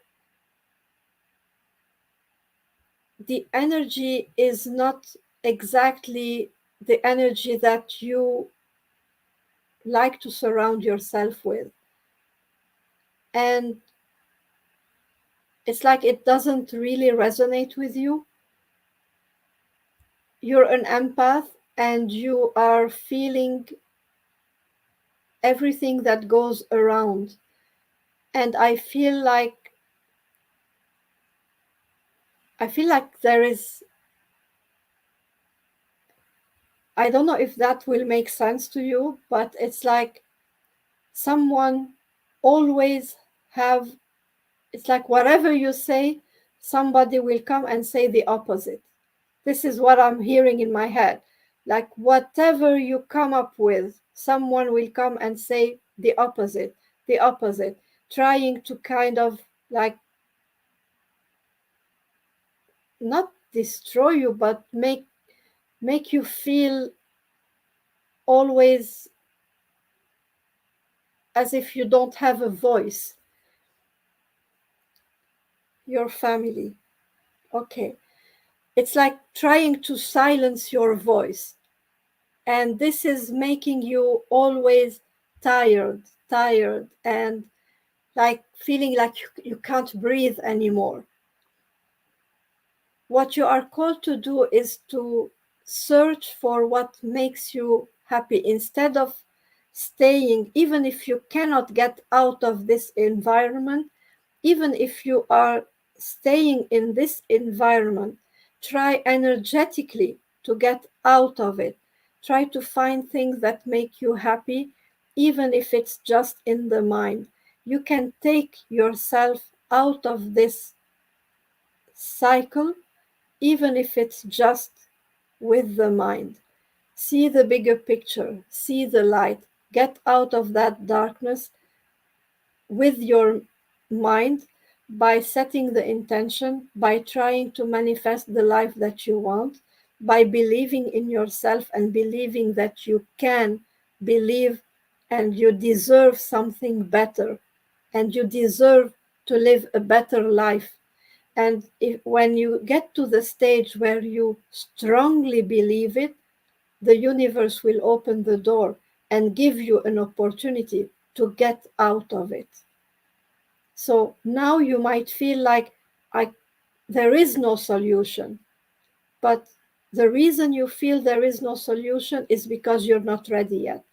the energy is not exactly the energy that you like to surround yourself with. And it's like it doesn't really resonate with you. you're an empath and you are feeling everything that goes around. And I feel like there is, I don't know if that will make sense to you, but it's like someone always have, it's like whatever you say, somebody will come and say the opposite. This is what I'm hearing in my head. Like whatever you come up with, someone will come and say the opposite, trying to kind of like not destroy you, but make you feel always as if you don't have a voice. Your family. Okay. It's like trying to silence your voice. And this is making you always tired, and like feeling like you can't breathe anymore. What you are called to do is to search for what makes you happy instead of staying, even if you cannot get out of this environment, even if you are staying in this environment, try energetically to get out of it. Try to find things that make you happy, even if it's just in the mind. You can take yourself out of this cycle, even if it's just with the mind. See the bigger picture, see the light, get out of that darkness with your mind by setting the intention, by trying to manifest the life that you want, by believing in yourself and believing that you can believe and you deserve something better and you deserve to live a better life. And when you get to the stage where you strongly believe it, the universe will open the door and give you an opportunity to get out of it. So now you might feel like I, there is no solution, but the reason you feel there is no solution is because you're not ready yet.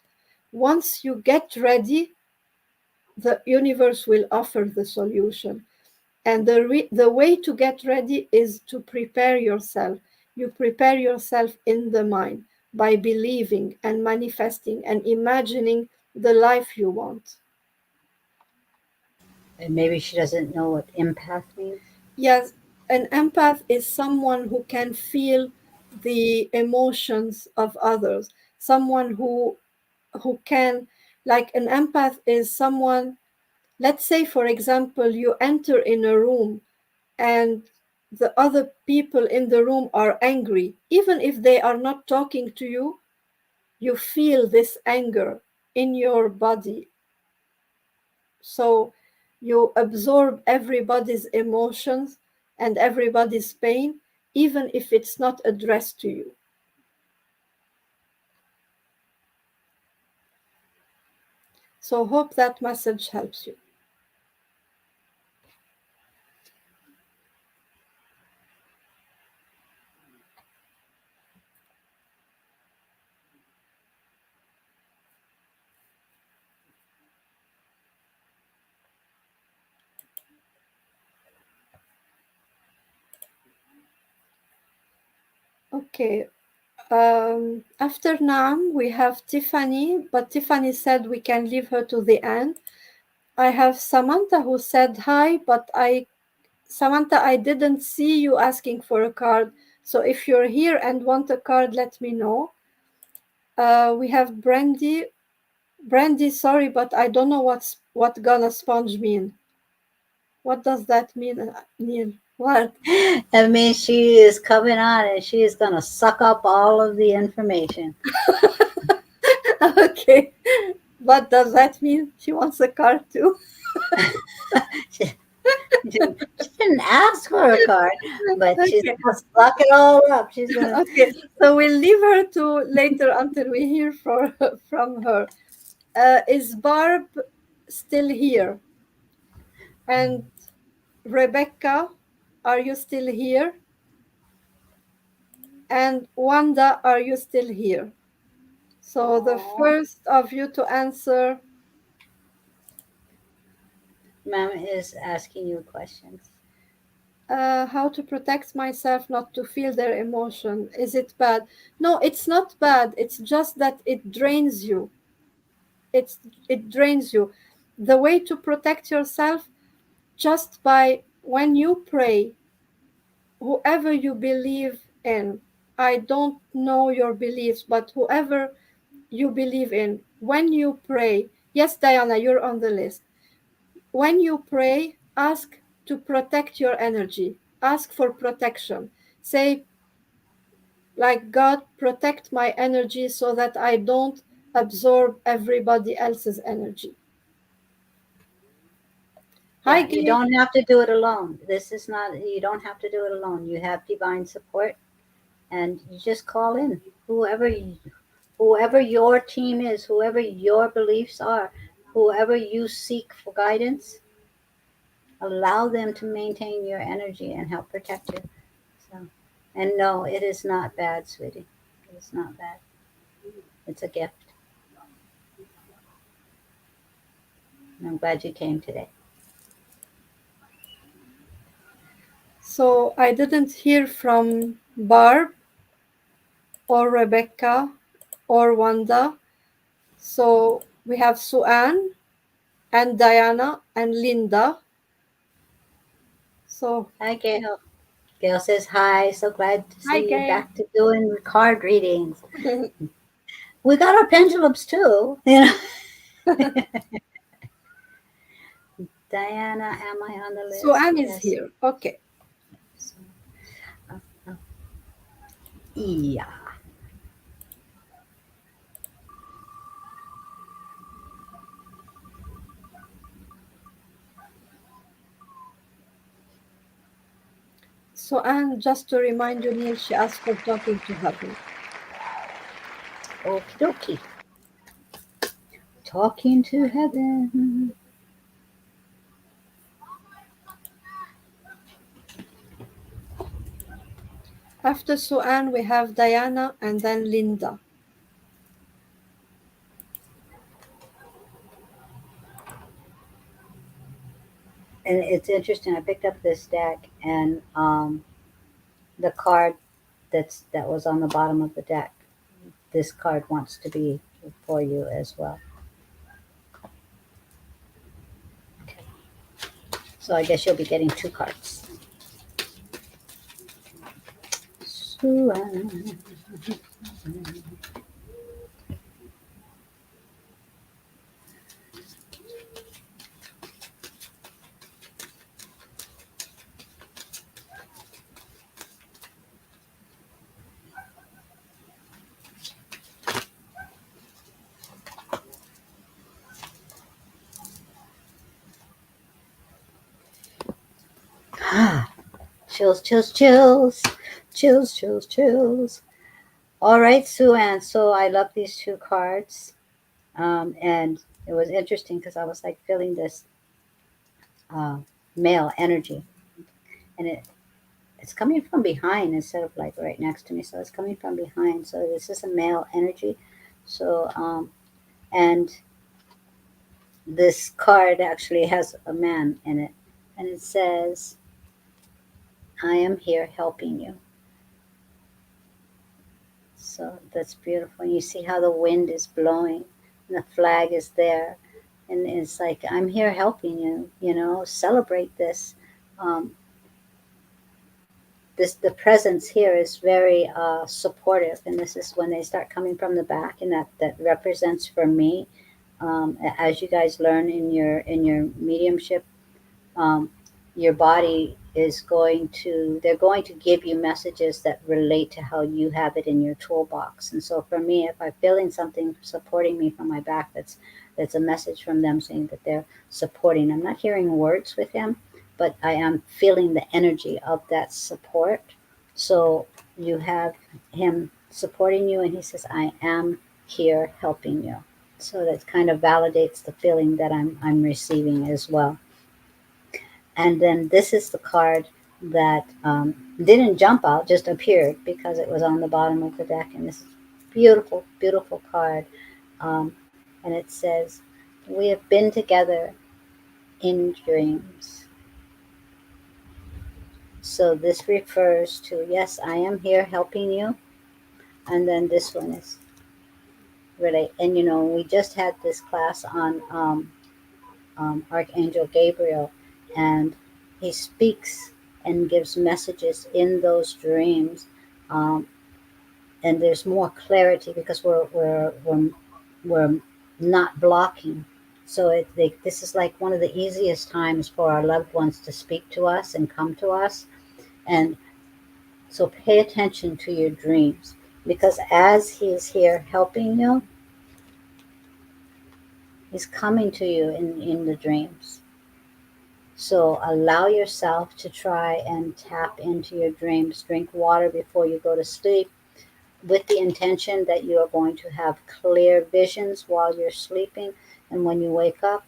Once you get ready, the universe will offer the solution. And the way to get ready is to prepare yourself. You prepare yourself in the mind by believing and manifesting and imagining the life you want. And maybe she doesn't know what empath means. Yes, an empath is someone who can feel the emotions of others. Someone who can, like an empath is someone, let's say for example, you enter in a room and the other people in the room are angry. Even if they are not talking to you, you feel this anger in your body. So you absorb everybody's emotions and everybody's pain, even if it's not addressed to you. So hope that message helps you. Okay. After Nam, we have Tiffany, but Tiffany said we can leave her to the end. I have Samantha who said hi, but Samantha, I didn't see you asking for a card. So if you're here and want a card, let me know. We have Brandy. Brandy, sorry, but I don't know what gonna sponge mean. What does that mean, Neil? What? That means she is coming on and she is going to suck up all of the information. Okay. What does that mean? She wants a card too. she, she didn't ask for a card, but she's Okay. going to suck it all up. She's going to. Okay. So we'll leave her to later until we hear from her. Is Barb still here? And Rebecca, are you still here? And Wanda, are you still here? So the Oh, first of you to answer, Mama is asking you questions. how to protect myself not to feel their emotion. Is it bad? No, it's not bad. It's just that it drains you. It drains you. The way to protect yourself, just by when you pray, whoever you believe in, I don't know your beliefs, but whoever you believe in, when you pray, yes, Diana, you're on the list. When you pray, ask to protect your energy, ask for protection. Say, like, God, protect my energy so that I don't absorb everybody else's energy. Hi, Yeah, you Gay. don't have to do it alone. This is not, you don't have to do it alone. You have divine support, and you just call in whoever whoever your team is, whoever your beliefs are, whoever you seek for guidance, allow them to maintain your energy and help protect you. So, and no, it is not bad, sweetie. It's not bad. It's a gift. I'm glad you came today. So I didn't hear from Barb or Rebecca or Wanda. So we have Suan and Diana and Linda. So, Hi, Gail. Gail says hi. So glad to hi, see you Gail. back to doing card readings. We got our pendulums too. You know, Diana, am I on the list? Suan is Yes. here. Okay. So, uh, uh, yeah. Suan, just to remind you, Neil, she asked for talking to heaven. Okie dokie. Talking to heaven. After Suan, we have Diana and then Linda. And it's interesting. I picked up this deck, and the card that was on the bottom of the deck. This card wants to be for you as well. So I guess you'll be getting two cards. Suan. Chills, chills, chills, chills, chills, chills. All right, Sue Ann. So I love these two cards, and it was interesting because I was like feeling this uh, male energy, and it's coming from behind instead of like right next to me. So it's coming from behind. So this is a male energy. So and this card actually has a man in it, and it says, "I am here helping you." So that's beautiful. You see how the wind is blowing and the flag is there. And it's like, I'm here helping you, celebrate this. Um, the presence here is very supportive. And this is when they start coming from the back, and that represents for me, as you guys learn in your mediumship, um, your body is going to they're going to give you messages that relate to how you have it in your toolbox. And so for me, if I'm feeling something supporting me from my back, that's a message from them saying that they're supporting. I'm not hearing words with him, but I am feeling the energy of that support. So you have him supporting you, and he says, I am here helping you. So that kind of validates the feeling that I'm receiving as well. And then this is the card that Didn't jump out, just appeared because it was on the bottom of the deck. And this is beautiful, beautiful card. Um, and it says, "We have been together in dreams." So this refers to, yes, I am here helping you. And then this one is really, and we just had this class on Archangel Gabriel, and he speaks and gives messages in those dreams. Um, and there's more clarity because we're not blocking. So this is like one of the easiest times for our loved ones to speak to us and come to us. And so pay attention to your dreams, because as he's here helping you, he's coming to you in the dreams. So allow yourself to try and tap into your dreams. Drink water before you go to sleep, with the intention that you are going to have clear visions while you're sleeping. And when you wake up,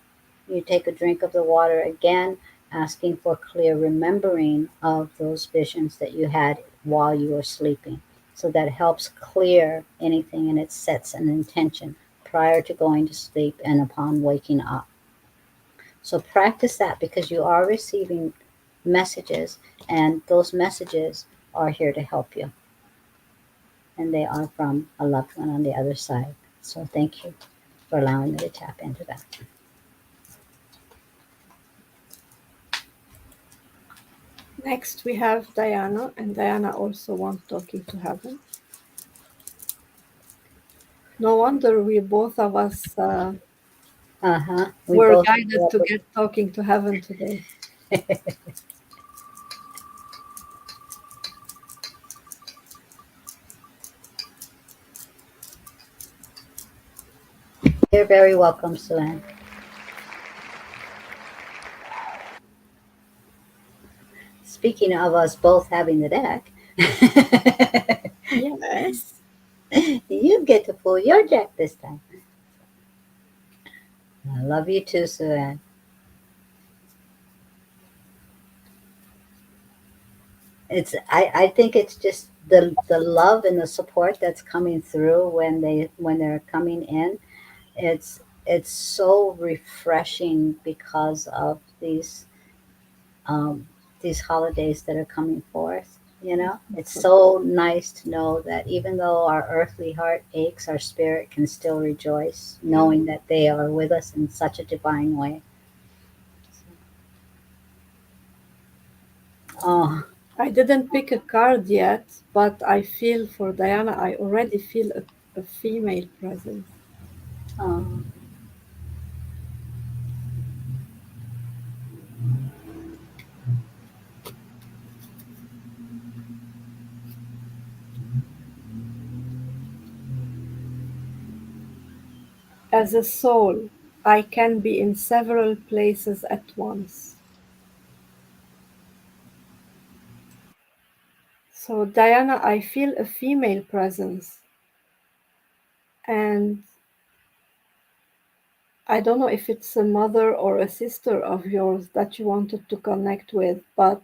you take a drink of the water again, asking for clear remembering of those visions that you had while you were sleeping. So that helps clear anything, and it sets an intention prior to going to sleep and upon waking up. So practice that, because you are receiving messages, and those messages are here to help you, and they are from a loved one on the other side. So thank you for allowing me to tap into that. Next, we have Diana, and Diana also wants talking to heaven. No wonder we both of us Uh huh. We were both grew guided up to with. get talking to heaven today. You're very welcome, Sue. Speaking of us both having the deck, Yes. you get to pull your deck this time. I love you too, Sue. I think it's just the love and the support that's coming through when they're coming in. It's so refreshing because of um, these holidays that are coming forth. It's so nice to know that even though our earthly heart aches, our spirit can still rejoice, Yeah. knowing that they are with us in such a divine way. Oh, I didn't pick a card yet, but I feel for Diana, I already feel a female presence. oh, As a soul, I can be in several places at once. So, Diana, I feel a female presence, and I don't know if it's a mother or a sister of yours that you wanted to connect with, but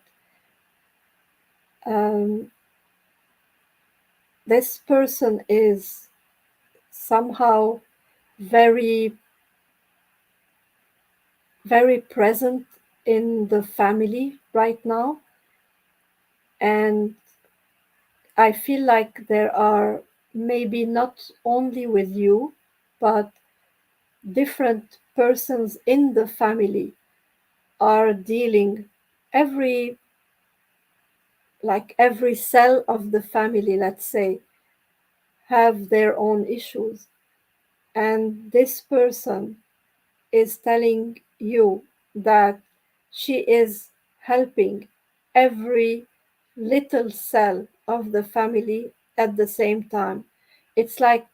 um, this person is somehow very, very present in the family right now. And I feel like there are maybe not only with you, but different persons in the family are dealing every like every cell of the family, let's say, have their own issues, and this person is telling you that she is helping every little cell of the family at the same time. It's like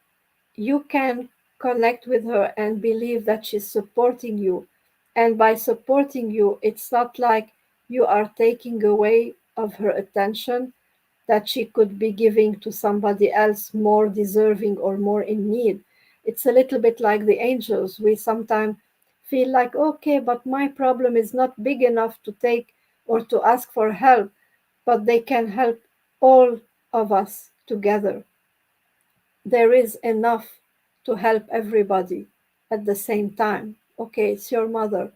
you can connect with her and believe that she's supporting you. And by supporting you, it's not like you are taking away of her attention that she could be giving to somebody else more deserving or more in need. It's a little bit like the angels. We sometimes feel like, okay, but my problem is not big enough to take or to ask for help. but they can help all of us together. There is enough to help everybody at the same time. Okay, it's your mother,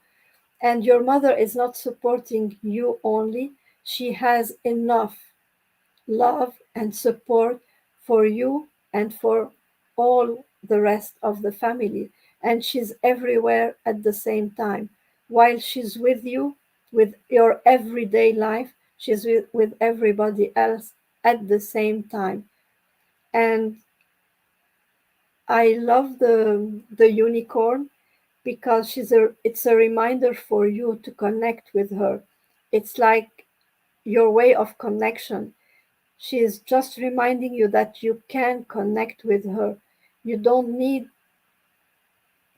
and your mother is not supporting you only, she has enough love and support for you and for all the rest of the family. And she's everywhere at the same time. While she's with you, with your everyday life, she's with everybody else at the same time. And I love the unicorn because it's a reminder for you to connect with her. It's like your way of connection. She is just reminding you that you can connect with her. You don't need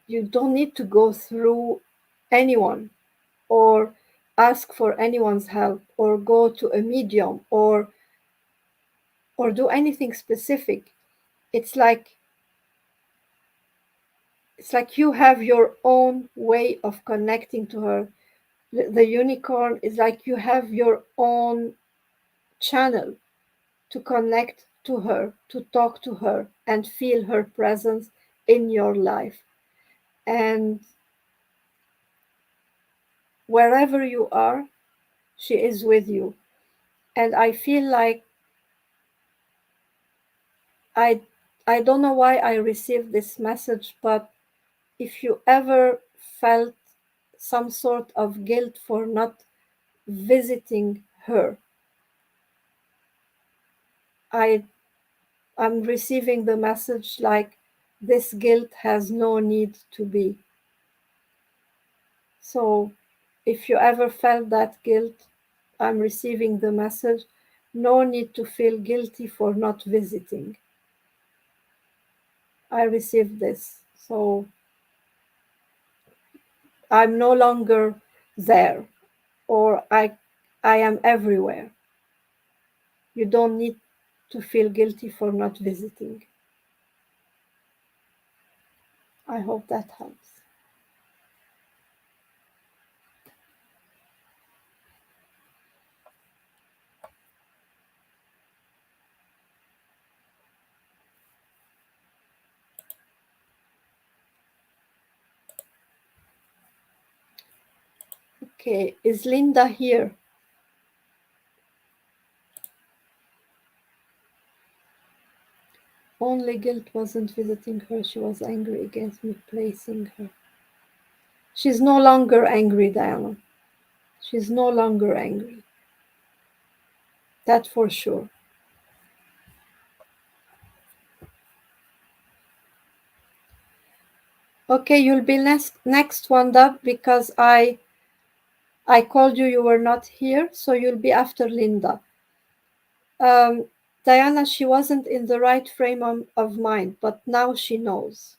you don't need to go through anyone or ask for anyone's help or go to a medium or do anything specific. It's like it's like you have your own way of connecting to her. The unicorn is like you have your own channel to connect to her, to talk to her, and feel her presence in your life. And wherever you are, she is with you. And I feel like I I don't know why I received this message, but if you ever felt some sort of guilt for not visiting her, I I'm receiving the message like this guilt has no need to be. So if you ever felt that guilt, I'm receiving the message no need to feel guilty for not visiting. I received this. So I'm no longer there or I am everywhere. You don't need to feel guilty for not visiting. I hope that helps. Okay, is Linda here? Only guilt wasn't visiting her. She was angry against me placing her. She's no longer angry, Diana. She's no longer angry. That for sure. Okay, you'll be next one up because I called you, you were not here, so you'll be after Linda. Um, Diana, she wasn't in the right frame of mind, but now she knows.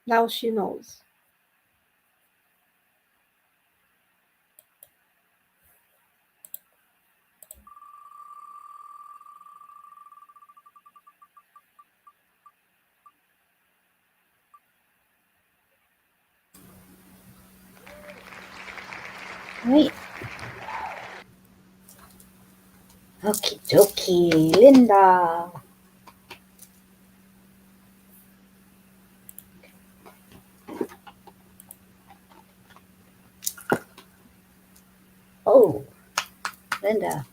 Now she knows. Right. Okie dokie, Linda. Oh, Linda.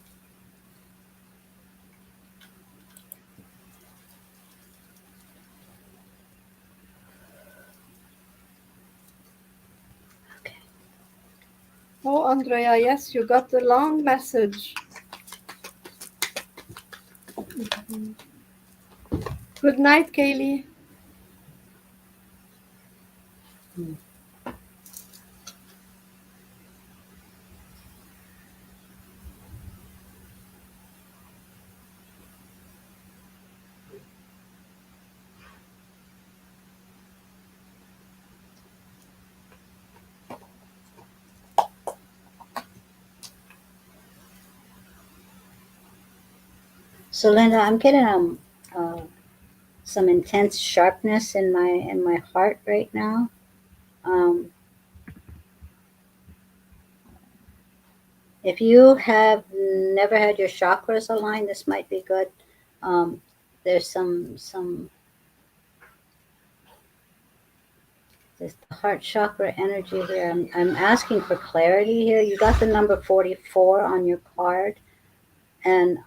Okay. Oh, Andrea, yes, you got the long message. Mhm. Good night, Kaylee. Hmm. So, Linda, I'm getting some intense sharpness in my heart right now. Um, If you have never had your chakras aligned, this might be good. Um, there's there's the heart chakra energy here. I'm asking for clarity here. You got the number 44 on your card, and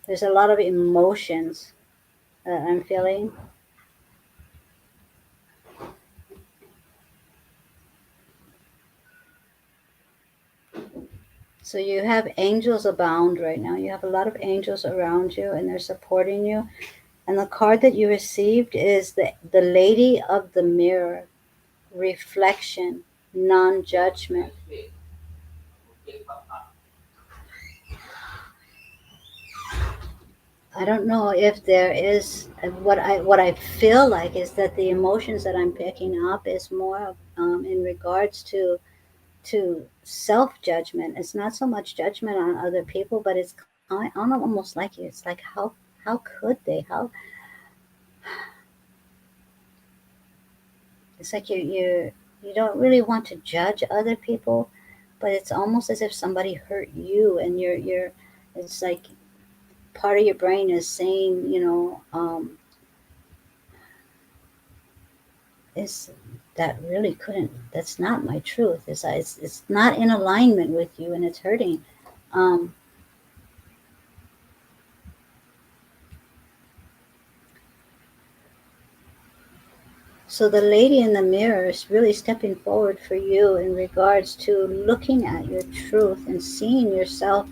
there's a lot of emotions that I'm feeling. So you have angels abound right now. You have a lot of angels around you, and they're supporting you. And the card that you received is the Lady of the Mirror, reflection, non-judgment. I don't know if there is what I feel like is that the emotions that I'm picking up is more in regards to self judgment. It's not so much judgment on other people, but it's kind of almost like you. It's like how could they? How it's like you don't really want to judge other people, but it's almost as if somebody hurt you, and you're it's like part of your brain is saying, is that really couldn't that's not my truth. It's not in alignment with you, and it's hurting. um, so the lady in the mirror is really stepping forward for you in regards to looking at your truth and seeing yourself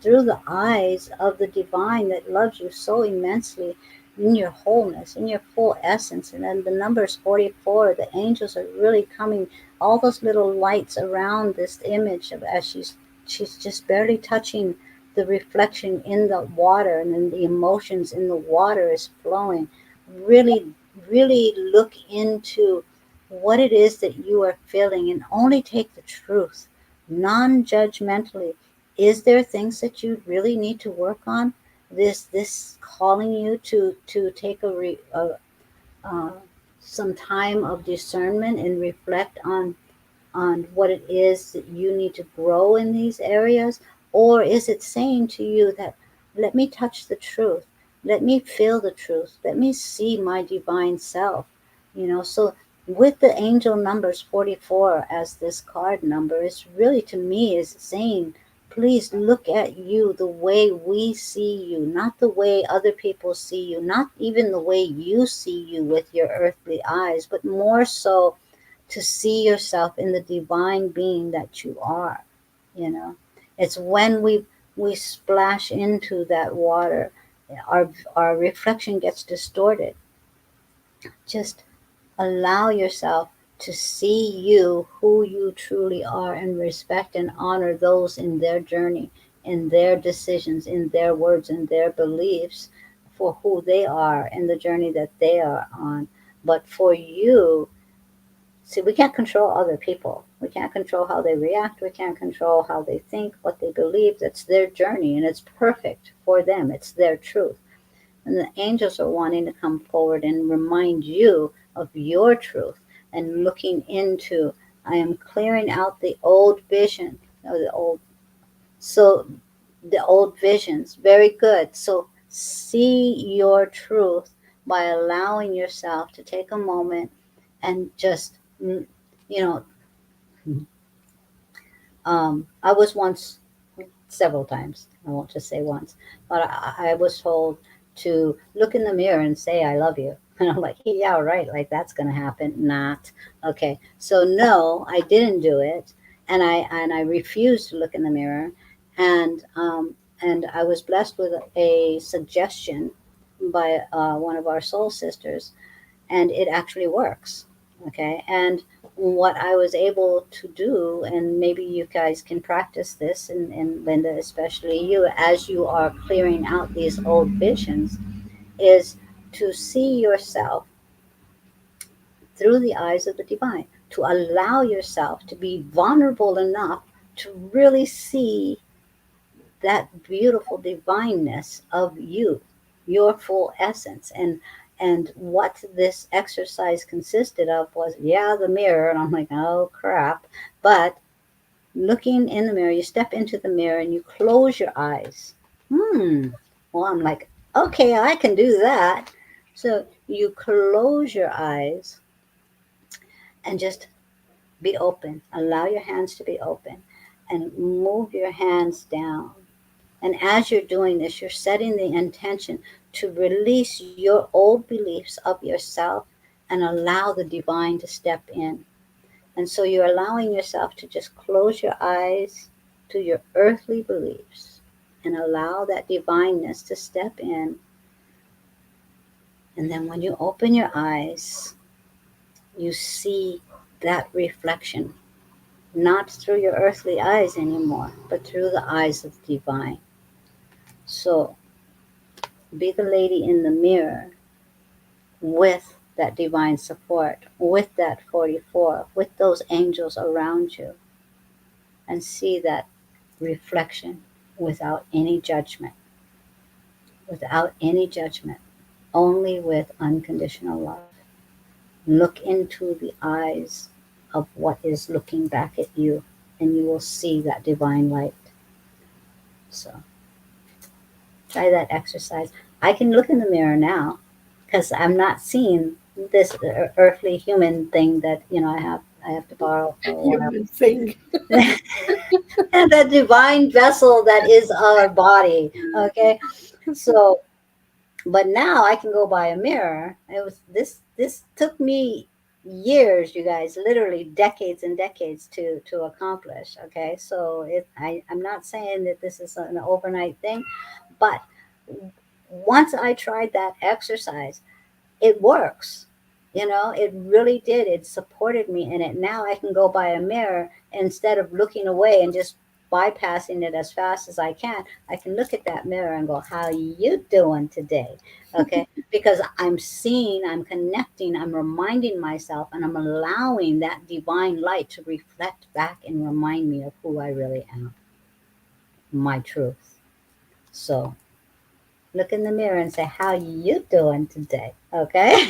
through the eyes of the divine that loves you so immensely, in your wholeness, in your full essence. And then the number is 44. The angels are really coming, all those little lights around this image of as she's just barely touching the reflection in the water, and then the emotions in the water is flowing. Really, really look into what it is that you are feeling, and only take the truth non-judgmentally. Is there things that you really need to work on? This calling you to take uh, some time of discernment and reflect on what it is that you need to grow in these areas? Or is it saying to you that, let me touch the truth, let me feel the truth, let me see my divine self? So with the angel numbers 44 as this card number, is really to me is saying, please look at you the way we see you, not the way other people see you, not even the way you see you with your earthly eyes, but more so to see yourself in the divine being that you are. you know it's when we splash into that water, our reflection gets distorted. Just allow yourself to see you, who you truly are, and respect and honor those in their journey, in their decisions, in their words, in their beliefs, for who they are and the journey that they are on. But for you, see, we can't control other people. We can't control how they react. We can't control how they think, what they believe. That's their journey, and it's perfect for them. It's their truth. And the angels are wanting to come forward and remind you of your truth, and looking into, I am clearing out the old vision, or so the old visions. Very good. So see your truth by allowing yourself to take a moment and just, mm, you know, I was once, several times, I won't just say once, but I was told to look in the mirror and say, I love you. And I'm like, yeah, right. Like that's going to happen. Not. Okay. So no, I didn't do it. And I refused to look in the mirror. And I was blessed with a suggestion by one of our soul sisters, and it actually works. Okay. And what I was able to do, and maybe you guys can practice this, and Linda, especially you, as you are clearing out these old visions, is to see yourself through the eyes of the divine, to allow yourself to be vulnerable enough to really see that beautiful divineness of you, your full essence. And what this exercise consisted of was, yeah, the mirror. And I'm like, oh crap. But looking in the mirror, you step into the mirror and you close your eyes. Well, I'm like, okay, I can do that. So you close your eyes and just be open. Allow your hands to be open and move your hands down. And as you're doing this, you're setting the intention to release your old beliefs of yourself and allow the divine to step in. And so you're allowing yourself to just close your eyes to your earthly beliefs and allow that divineness to step in. And then when you open your eyes, you see that reflection, not through your earthly eyes anymore, but through the eyes of the divine. So be the lady in the mirror with that divine support, with that 44, with those angels around you, and see that reflection without any judgment, without any judgment, only with unconditional love. Look into the eyes of what is looking back at you, and you will see that divine light. So try that exercise. I can look in the mirror now because I'm not seeing this earthly human thing that I have to borrow for a while. Human thing. And the divine vessel that is our body. Okay, so but now I can go by a mirror. It was this took me years, you guys, literally decades and decades to accomplish. Okay, so I'm not saying that this is an overnight thing, but once I tried that exercise, it works. It really did. It supported me in it. Now I can go by a mirror instead of looking away and just bypassing it as fast as I can. I can look at that mirror and go, "How you doing today?" Okay, because I'm seeing, I'm connecting, I'm reminding myself, and I'm allowing that divine light to reflect back and remind me of who I really am, my truth. So look in the mirror and say, "How you doing today?" Okay.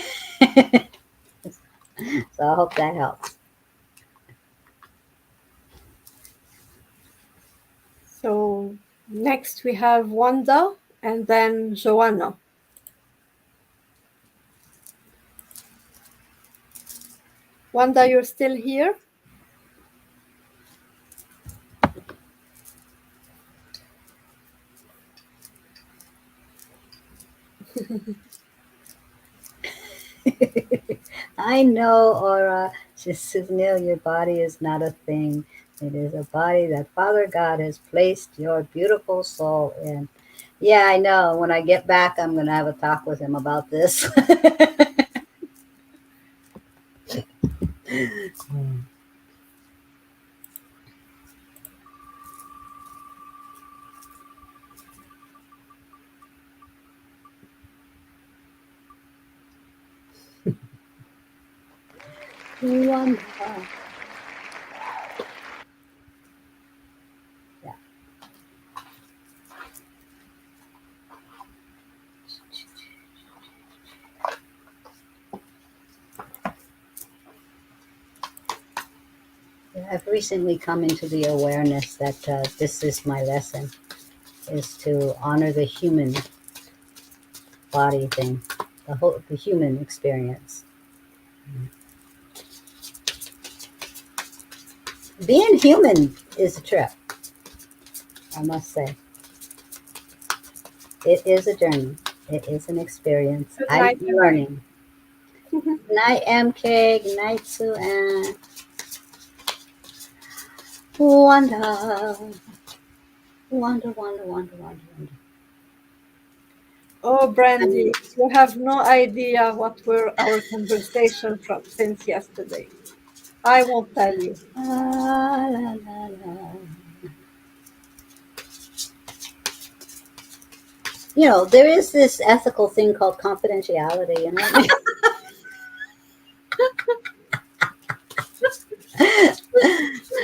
So I hope that helps. So next we have Wanda and then Joanna. Wanda, you're still here? I know, Aura. She says, Neil, your body is not a thing. It is a body that Father God has placed your beautiful soul in. Yeah, I know. When I get back, I'm going to have a talk with him about this. Wonderful. Yeah. I've recently come into the awareness that this is my lesson, is to honor the human body thing, the human experience. Being human is a trip, I must say. It is a journey. It is an experience. Good I'm night, MK. learning. Good night, MK. Good night, Sue Ann. Wonder, wonder, wonder, wonder, wonder, wonder. Oh, I'm, Brandy, you have no idea what were our conversation from since yesterday. I won't tell you. la, la, la. There is this ethical thing called confidentiality,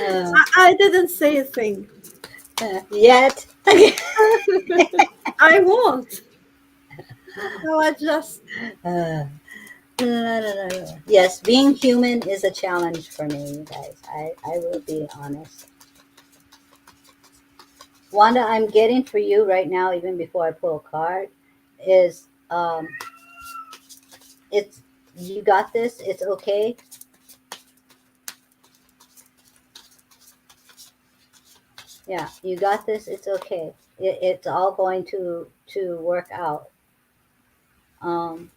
uh, I didn't say a thing. yet. I won't. So adjust. Uh, no, no, no, no. Yes, being human is a challenge for me, you guys. I will be honest. Wanda, I'm getting for you right now, even before I pull a card, is it's you got this. It's okay. Yeah, you got this. It's okay. It's all going to work out. Um,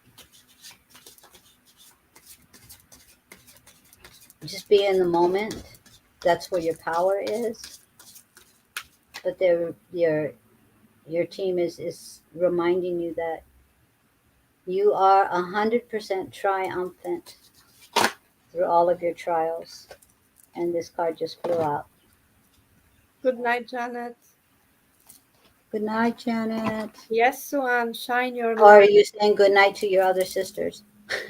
just be in the moment. That's where your power is. But your team is reminding you that you are 100% triumphant through all of your trials. And this card just flew out. Good night, Janet. Good night, Janet. Yes, Suan, shine your Or are light. you saying good night to your other sisters?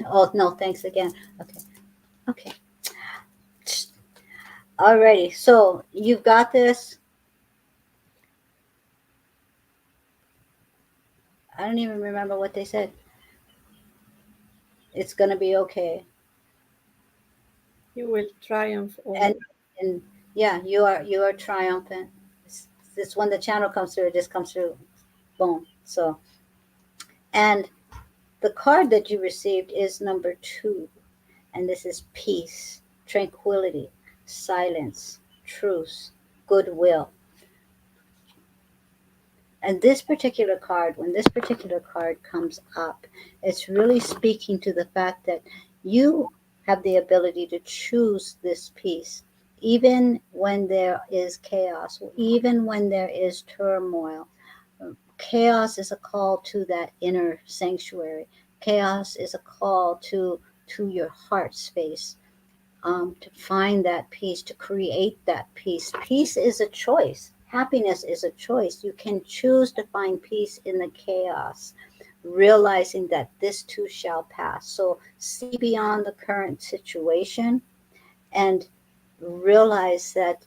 Oh no, thanks again. Okay, okay. Alrighty. So you've got this. I don't even remember what they said. It's gonna be okay. You will triumph And over. and yeah, you are triumphant. It's when the channel comes through, it just comes through. Boom. So and the card that you received is number 2, and this is peace, tranquility, silence, truce, goodwill. And this particular card, when this particular card comes up, it's really speaking to the fact that you have the ability to choose this peace, even when there is chaos, even when there is turmoil. Chaos is a call to that inner sanctuary. Chaos is a call to your heart space, to find that peace, to create that peace. Peace is a choice. Happiness is a choice. You can choose to find peace in the chaos, realizing that this too shall pass. So see beyond the current situation and realize that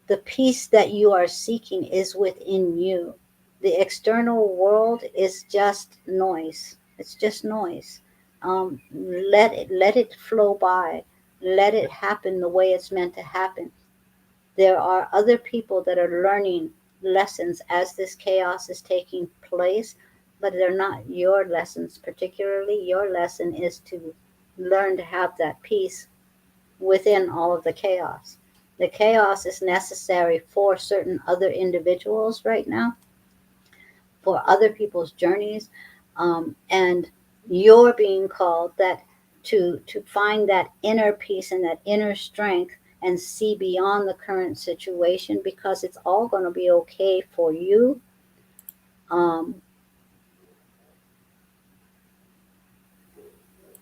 the peace that you are seeking is within you. The external world is just noise. It's just noise. Let it flow by. Let it happen the way it's meant to happen. There are other people that are learning lessons as this chaos is taking place, but they're not your lessons. Particularly, your lesson is to learn to have that peace within all of the chaos. The chaos is necessary for certain other individuals right now, for other people's journeys, and you're being called that to find that inner peace and that inner strength and see beyond the current situation because it's all going to be okay for you. Um,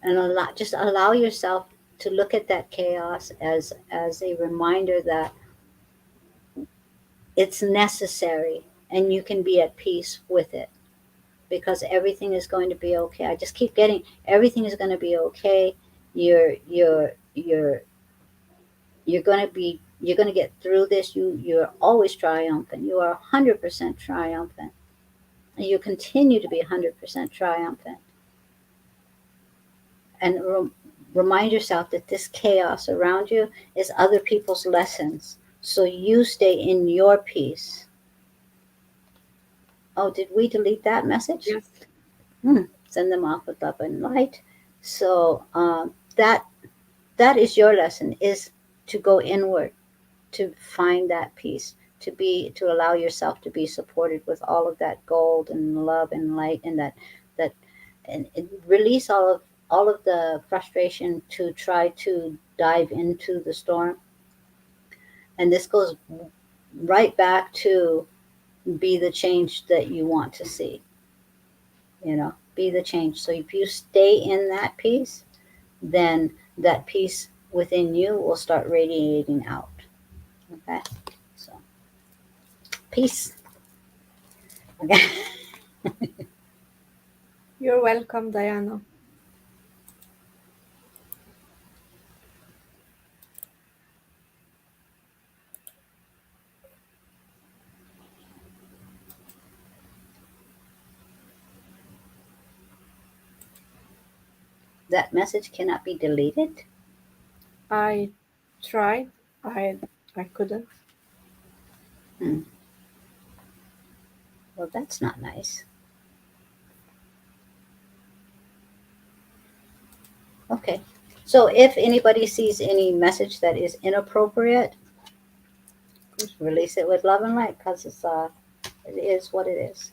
and just allow yourself to look at that chaos as a reminder that it's necessary and you can be at peace with it because everything is going to be okay. I just keep getting everything is going to be okay. You're going to be you're going to get through this. You're always triumphant. You are 100% triumphant. And you continue to be 100% triumphant. And remind yourself that this chaos around you is other people's lessons. So you stay in your peace. Oh, did we delete that message? Yes. Send them off with love and light. So that is your lesson: is to go inward, to find that peace, to allow yourself to be supported with all of that gold and love and light, and that and release all of the frustration to try to dive into the storm. And this goes right back to be the change that you want to see. Be the change. So if you stay in that peace, then that peace within you will start radiating out. Okay, so peace. Okay. You're welcome, Diana. That message cannot be deleted? I tried. I I couldn't. Hmm. Well, that's not nice. Okay. So if anybody sees any message that is inappropriate, just release it with love and light because it is what it is.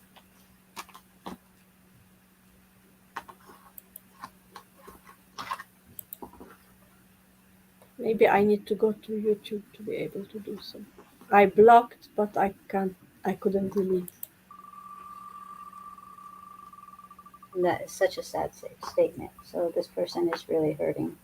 Maybe I need to go to YouTube to be able to do so. I blocked, but I can't. I couldn't delete. And that is such a sad statement. So this person is really hurting.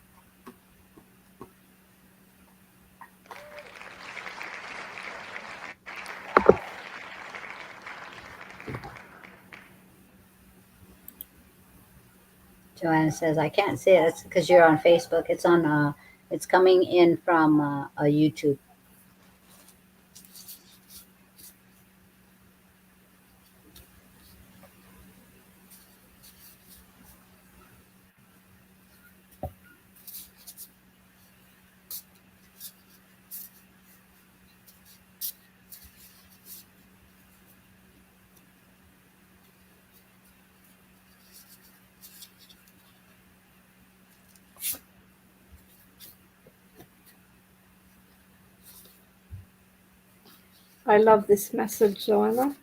Joanna says, I can't see it. It's because you're on Facebook. It's coming in from a YouTube. I love this message, Joanna.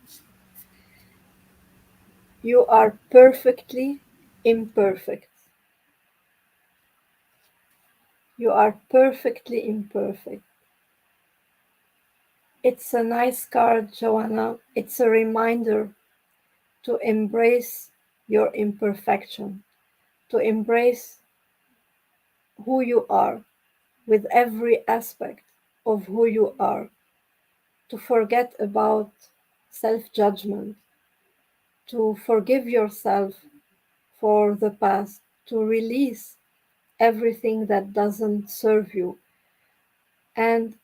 You are perfectly imperfect. You are perfectly imperfect. It's a nice card, Joanna. It's a reminder to embrace your imperfection, to embrace who you are with every aspect of who you are, to forget about self judgment, to forgive yourself for the past, to release everything that doesn't serve you. And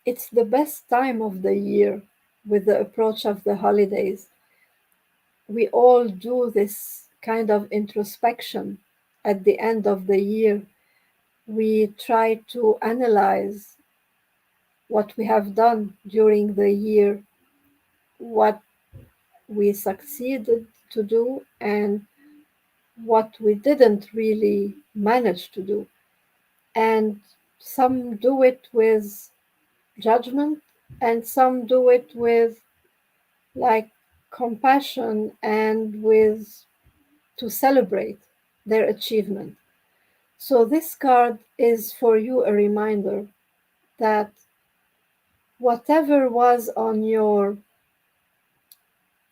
it's the best time of the year with the approach of the holidays. We all do this kind of introspection at the end of the year. We try to analyze what we have done during the year, what we succeeded to do, and what we didn't really manage to do. And some do it with judgment, and some do it with like compassion and with to celebrate their achievement. So this card is for you a reminder that whatever was on your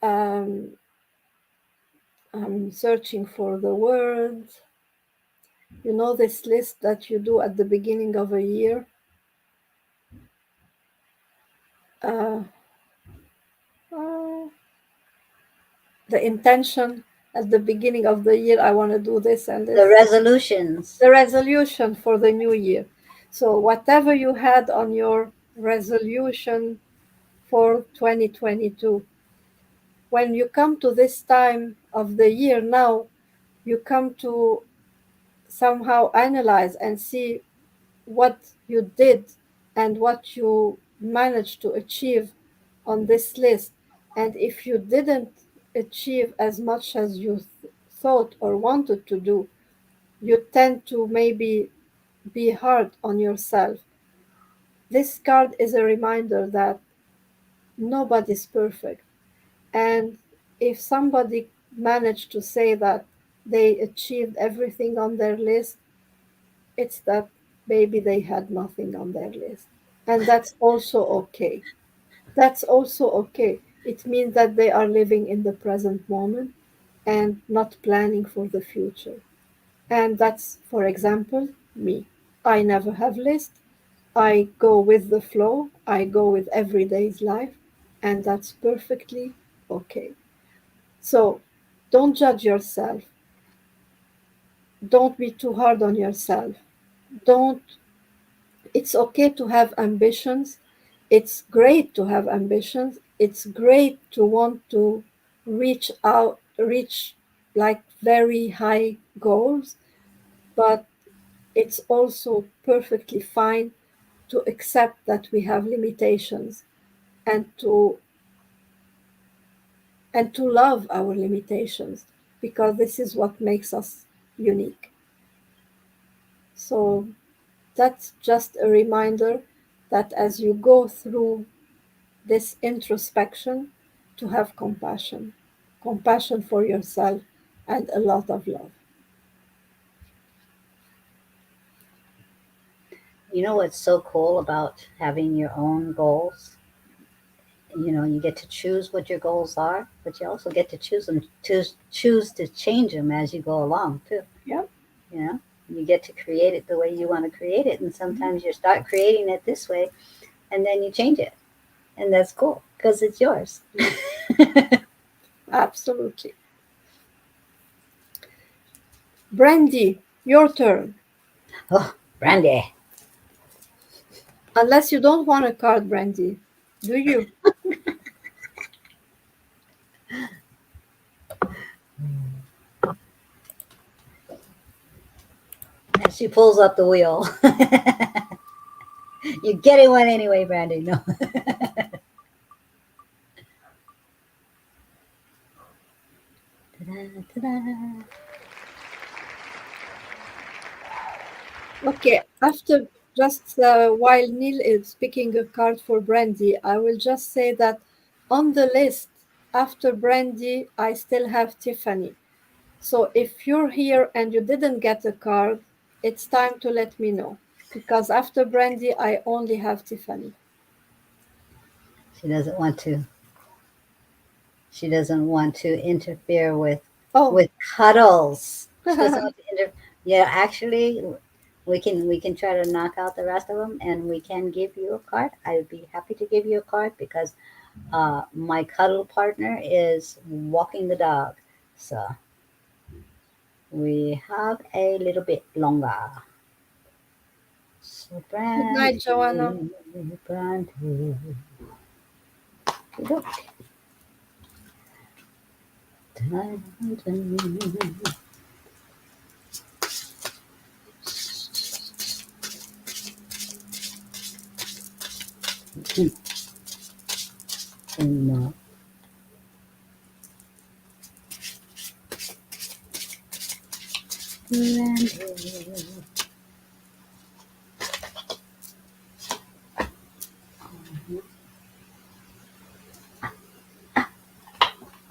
um, I'm searching for the word, this list that you do at the beginning of a year, uh, uh, the intention at the beginning of the year, I want to do this and The this, resolutions. the resolution for the new year. So whatever you had on your resolution for 2022, when you come to this time of the year now, you come to somehow analyze and see what you did and what you managed to achieve on this list. And if you didn't achieve as much as you thought or wanted to do, you tend to maybe be hard on yourself. This card is a reminder that nobody's perfect. And if somebody managed to say that they achieved everything on their list, it's that maybe they had nothing on their list. And that's also okay. That's also okay. It means that they are living in the present moment and not planning for the future. And that's, for example, me. I never have list. I go with the flow. I go with everyday's life, and that's perfectly okay. So don't judge yourself. Don't be too hard on yourself. Don't It's okay to have ambitions. It's great to have ambitions. It's great to want to reach like very high goals. but it's also perfectly fine to accept that we have limitations and to love our limitations, because this is what makes us unique. So that's just a reminder that as you go through this introspection, to have compassion for yourself, and a lot of love. You know what's so cool about having your own goals? You know, you get to choose what your goals are, but you also get to choose to change them as you go along too. Yeah. You know, you get to create it the way you want to create it, and Mhm. sometimes you start creating it this way, and then you change it, and that's cool because it's yours. Absolutely. Brandy, your turn. Oh, Brandy. Unless you don't want a card, Brandy. Do you? And she pulls up the wheel. You're getting one anyway, Brandy. No. Ta-da, ta-da. Okay, after just while Neil is picking a card for Brandy, I will just say that on the list after Brandy, I still have Tiffany. So if you're here and you didn't get a card, it's time to let me know, because after Brandy, I only have Tiffany. She doesn't want to. She doesn't want to interfere Oh, with cuddles. She doesn't want to interfere. Yeah, actually, we can try to knock out the rest of them, and we can give you a card. I would be happy to give you a card because my cuddle partner is walking the dog, so we have a little bit longer. So good night, Joanna. Brandy, Brandy. Look. Dun, dun. No.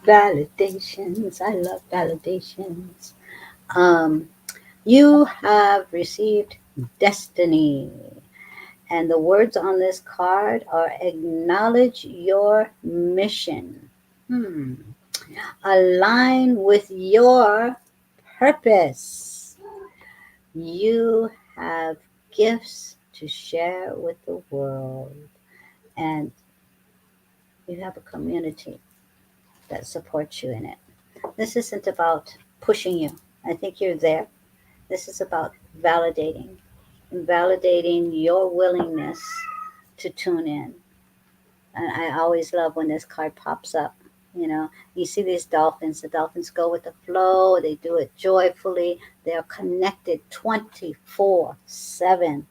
Validations. I love validations. Um, you have received destiny. And the words on this card are acknowledge your mission. Hmm. Align with your purpose. You have gifts to share with the world, and you have a community that supports you in it. This isn't about pushing you. I think you're there. This is about validating your willingness to tune in. And I always love when this card pops up. You know, you see these dolphins. The dolphins go with the flow. They do it joyfully. They are connected 24/7.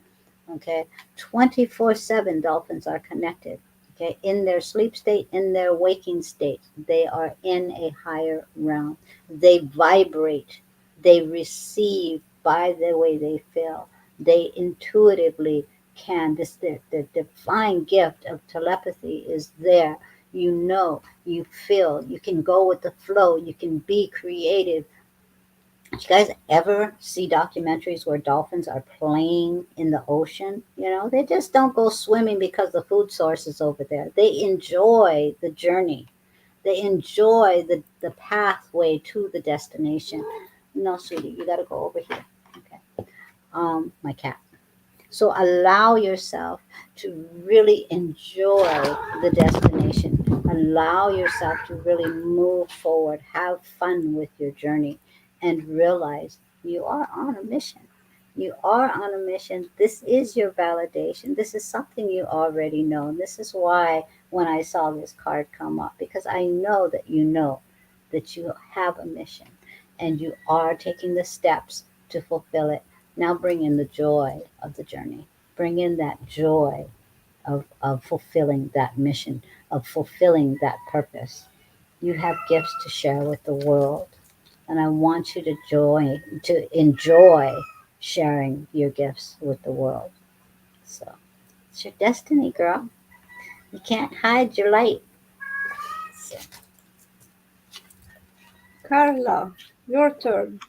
Okay, 24/7 dolphins are connected. Okay, in their sleep state, in their waking state, they are in a higher realm. They vibrate, they receive by the way they feel. They intuitively can. This the divine gift of telepathy is there. You know, you feel, you can go with the flow, you can be creative. Did you guys ever see documentaries where dolphins are playing in the ocean? You know, they just don't go swimming because the food source is over there. They enjoy the journey. They enjoy the pathway to the destination. No, sweetie, you got to go over here. Okay. My cat. So allow yourself to really enjoy the destination. Allow yourself to really move forward. Have fun with your journey and realize you are on a mission. You are on a mission. This is your validation. This is something you already know. And this is why when I saw this card come up, because I know that you have a mission and you are taking the steps to fulfill it. Now bring in the joy of the journey. Bring in that joy of fulfilling that mission, of fulfilling that purpose. You have gifts to share with the world. And I want you to enjoy sharing your gifts with the world. So it's your destiny, girl. You can't hide your light. So, Carla, your turn.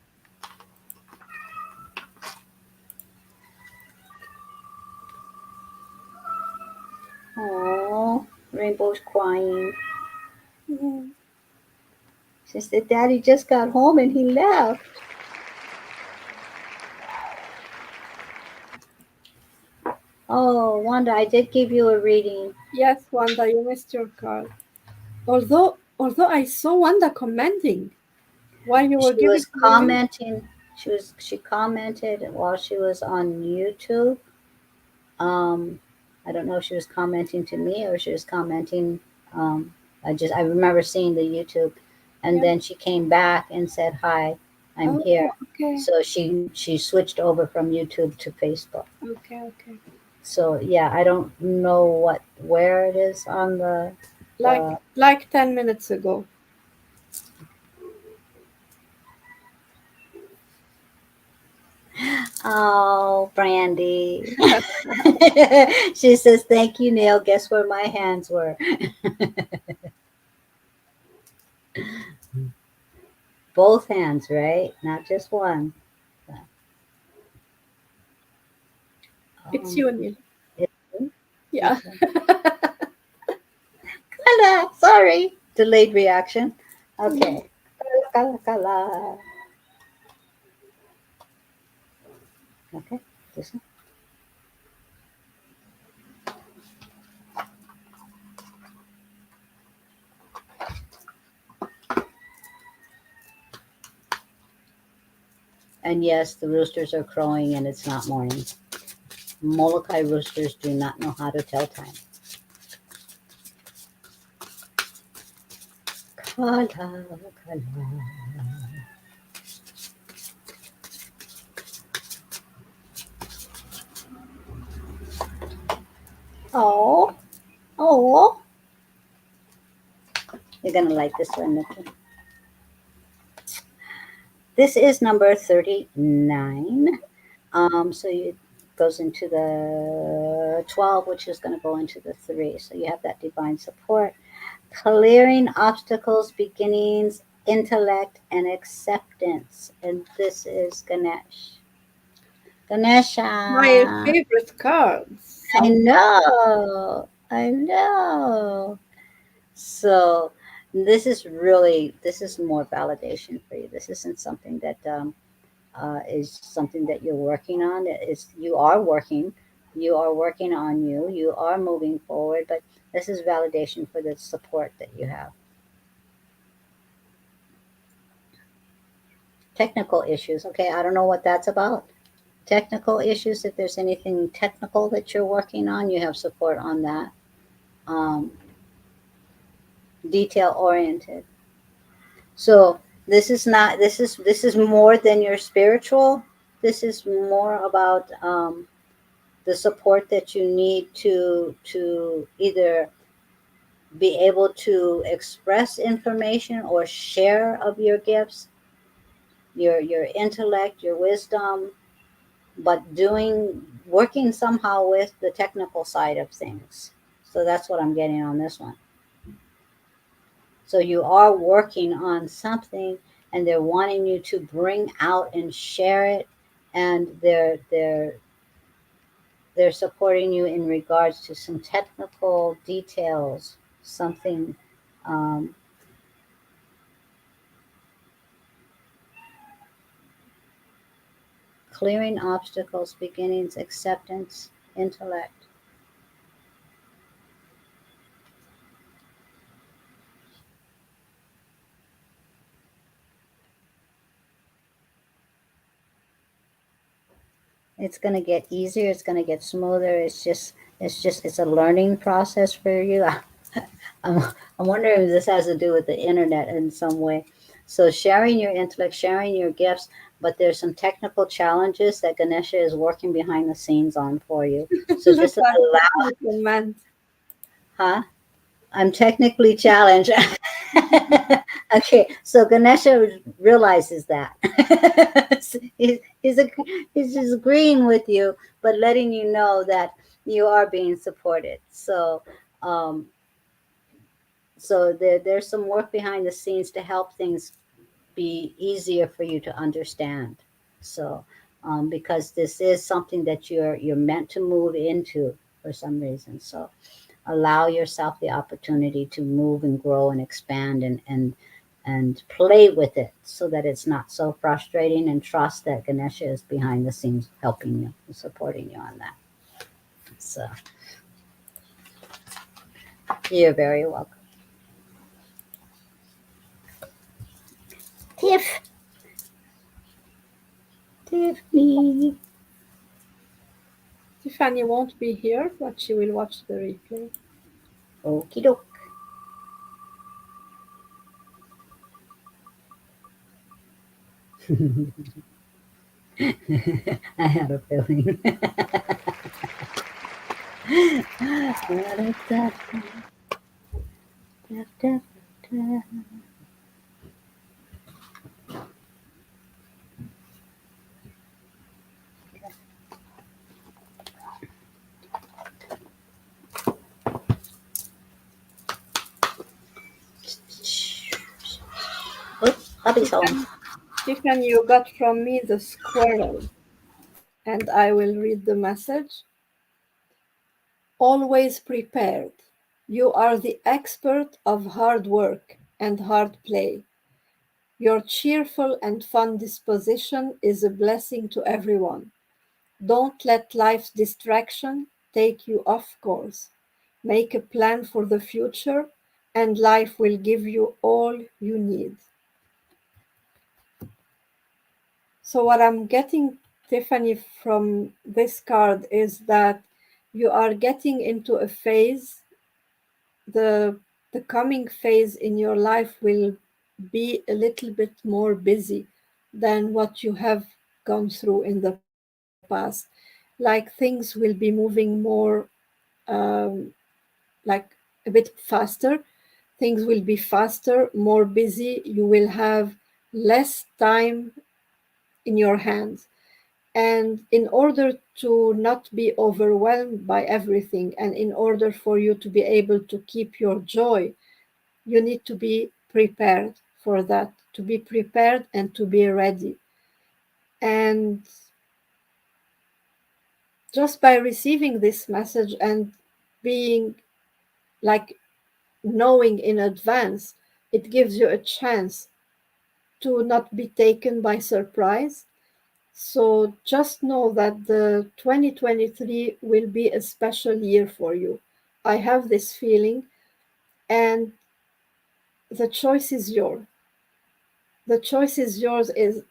oh, Rainbow's crying. Mm. She said, Daddy just got home and he left. Oh, Wanda, I did give you a reading. Yes, Wanda, you missed your card. Although I saw Wanda commenting while you were She giving was me the reading. commenting. She commented while she was on YouTube. Um, I don't know if she was commenting to me or she was commenting. Um, I remember seeing the YouTube, and Yeah. then she came back and said, "Hi, I'm Oh, here." okay. So she switched over from YouTube to Facebook. Okay, okay. So yeah, I don't know where it is on the. Like 10 minutes ago. Oh, Brandy. She says, "Thank you, Neil. Guess where my hands were? Both hands, right? Not just one." It's Um, you, Neil. it- Yeah. okay. Kala, sorry. Delayed reaction. Mhm. Okay. Kala, kala. Okay. This one. And yes, the roosters are crowing and it's not morning. Molokai roosters do not know how to tell time. Kala, kala. Oh, oh. You're going to like this one, Nikki. This is number 39. So it goes into the 12, which is going to go into the 3. So you have that divine support. Clearing obstacles, beginnings, intellect, and acceptance. And this is Ganesh. Ganesha. My favorite cards. I know. I know. So this is more validation for you. This isn't something that is something that you're working on. You are working on you. You are moving forward, but this is validation for the support that you have. Technical issues. Okay, I don't know what that's about. Technical issues. If there's anything technical that you're working on, you have support on that. Um, Detail oriented. So this is more than your spiritual. This is more about the support that you need to either be able to express information or share of your gifts, your intellect, your wisdom, but doing working somehow with the technical side of things. So that's what I'm getting on this one. So you are working on something and they're wanting you to bring out and share it, and they're supporting you in regards to some technical details, something um, clearing obstacles, beginnings, acceptance, intellect. It's going to get easier. It's going to get smoother. It's a learning process for you. I'm, I'm wondering if this has to do with the internet in some way. So sharing your intellect, sharing your gifts, but there's some technical challenges that Ganesha is working behind the scenes on for you. So Look just at allow, little man. huh? I'm technically challenged. Okay, so Ganesha realizes that. So he's just agreeing with you, but letting you know that you are being supported. Um, so there's some work behind the scenes to help things be easier for you to understand. So, because this is something that you're meant to move into for some reason. So, allow yourself the opportunity to move and grow and expand and play with it so that it's not so frustrating, and trust that Ganesha is behind the scenes helping you and supporting you on that. So, you're very welcome. Tiff, Tiffany. Tiffany won't be here, but she will watch the replay. Okie doke. I had a feeling. Oops, hubby's home. Tiffany, Tiffany, you got from me the squirrel, and I will read the message. Always prepared. You are the expert of hard work and hard play. Your cheerful and fun disposition is a blessing to everyone. Don't let life's distraction take you off course. Make a plan for the future, and life will give you all you need. So, what I'm getting, Tiffany, from this card is that you are getting into a phase, the the coming phase in your life will be a little bit more busy than what you have gone through in the past. Like things will be moving more, um, like a bit faster. Things will be faster, more busy. You will have less time in your hands. And in order to not be overwhelmed by everything, and in order for you to be able to keep your joy, you need to be prepared for that, to be prepared and to be ready. And just by receiving this message and being like knowing in advance, it gives you a chance to not be taken by surprise. So just know that the 2023 will be a special year for you. I have this feeling, and the choice is yours. The choice is yours is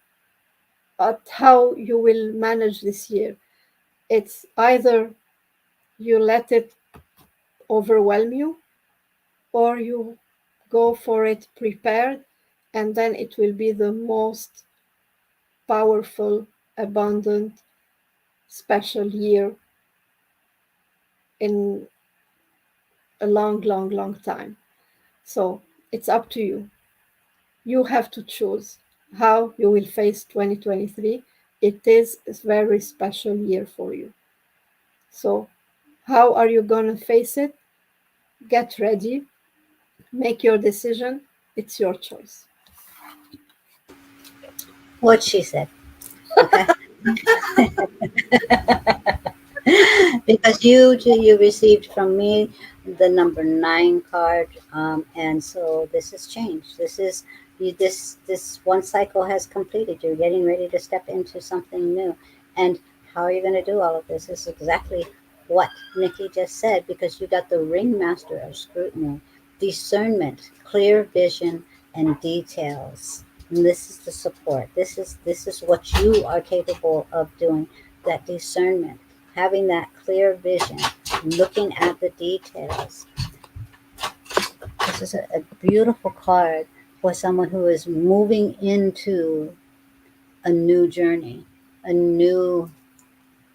at how you will manage this year. It's either you let it overwhelm you, or you go for it prepared, and then it will be the most powerful, abundant, special year in a long, long, long time. So it's up to you. You have to choose how you will face 2023. It is a very special year for you. So, how are you going to face it? Get ready, make your decision. It's your choice. What she said. Okay. Because you received from me the number 9 card, and so this has changed. This is you this one cycle has completed. You're getting ready to step into something new. And how are you going to do all of this? This is exactly what Nikki just said, because you got the ringmaster of scrutiny, discernment, clear vision, and details. And this is the support. This is what you are capable of doing. That discernment, having that clear vision, looking at the details. This is a beautiful card for someone who is moving into a new journey, a new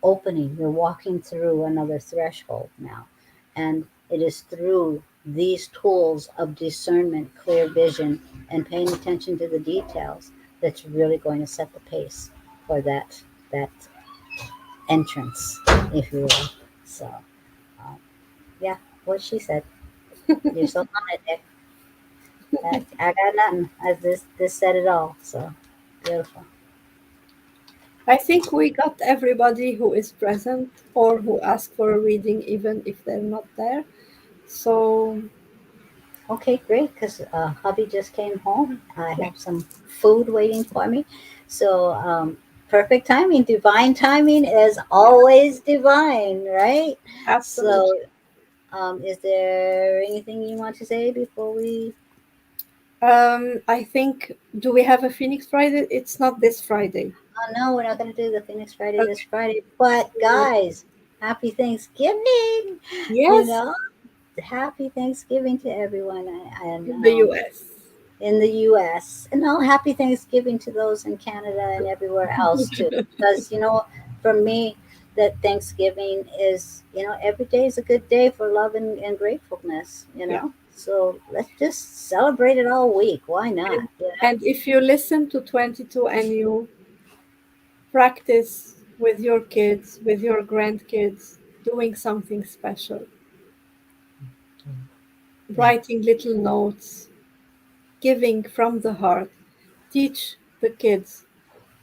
opening. You're walking through another threshold now. And it is through these tools of discernment, clear vision, and paying attention to the details that's really going to set the pace for that entrance, if you will. So, um, yeah, what she said. You're so on it, Dick. I got nothing. This said it all. So beautiful. I think we got everybody who is present or who asked for a reading, even if they're not there. So, Okay, great. Because hubby just came home. I yeah, have some food waiting for me. So perfect timing. Divine timing is yeah, always divine, right? So, absolutely. is there anything you want to say before we? I think, do we have a Phoenix Friday? It's not this Friday. Oh no, we're not going to do the Phoenix Friday this Okay. Friday. But So, guys, happy Thanksgiving! You yes, know, happy Thanksgiving to everyone, and in the US. in the U.S. And all happy Thanksgiving to those in Canada and everywhere else too. Because for me, that Thanksgiving is every day is a good day for love and gratefulness. Yeah. So let's just celebrate it all week. Why not? And, and if you listen to 22 and you practice with your kids, with your grandkids, doing something special, Yeah, writing little notes, giving from the heart, teach the kids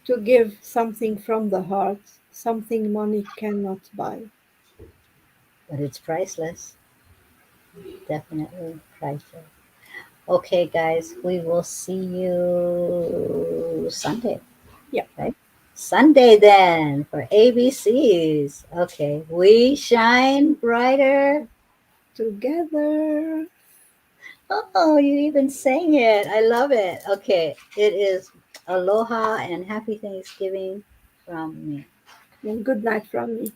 to give something from the heart, something money cannot buy. but it's priceless. Definitely priceless. Okay, guys, we will see you Sunday. Yeah, Right? Sunday then for ABCs. Okay, we shine brighter. together. Oh, you even sang it. I love it. Okay, it is aloha and happy Thanksgiving from me. And good night from me.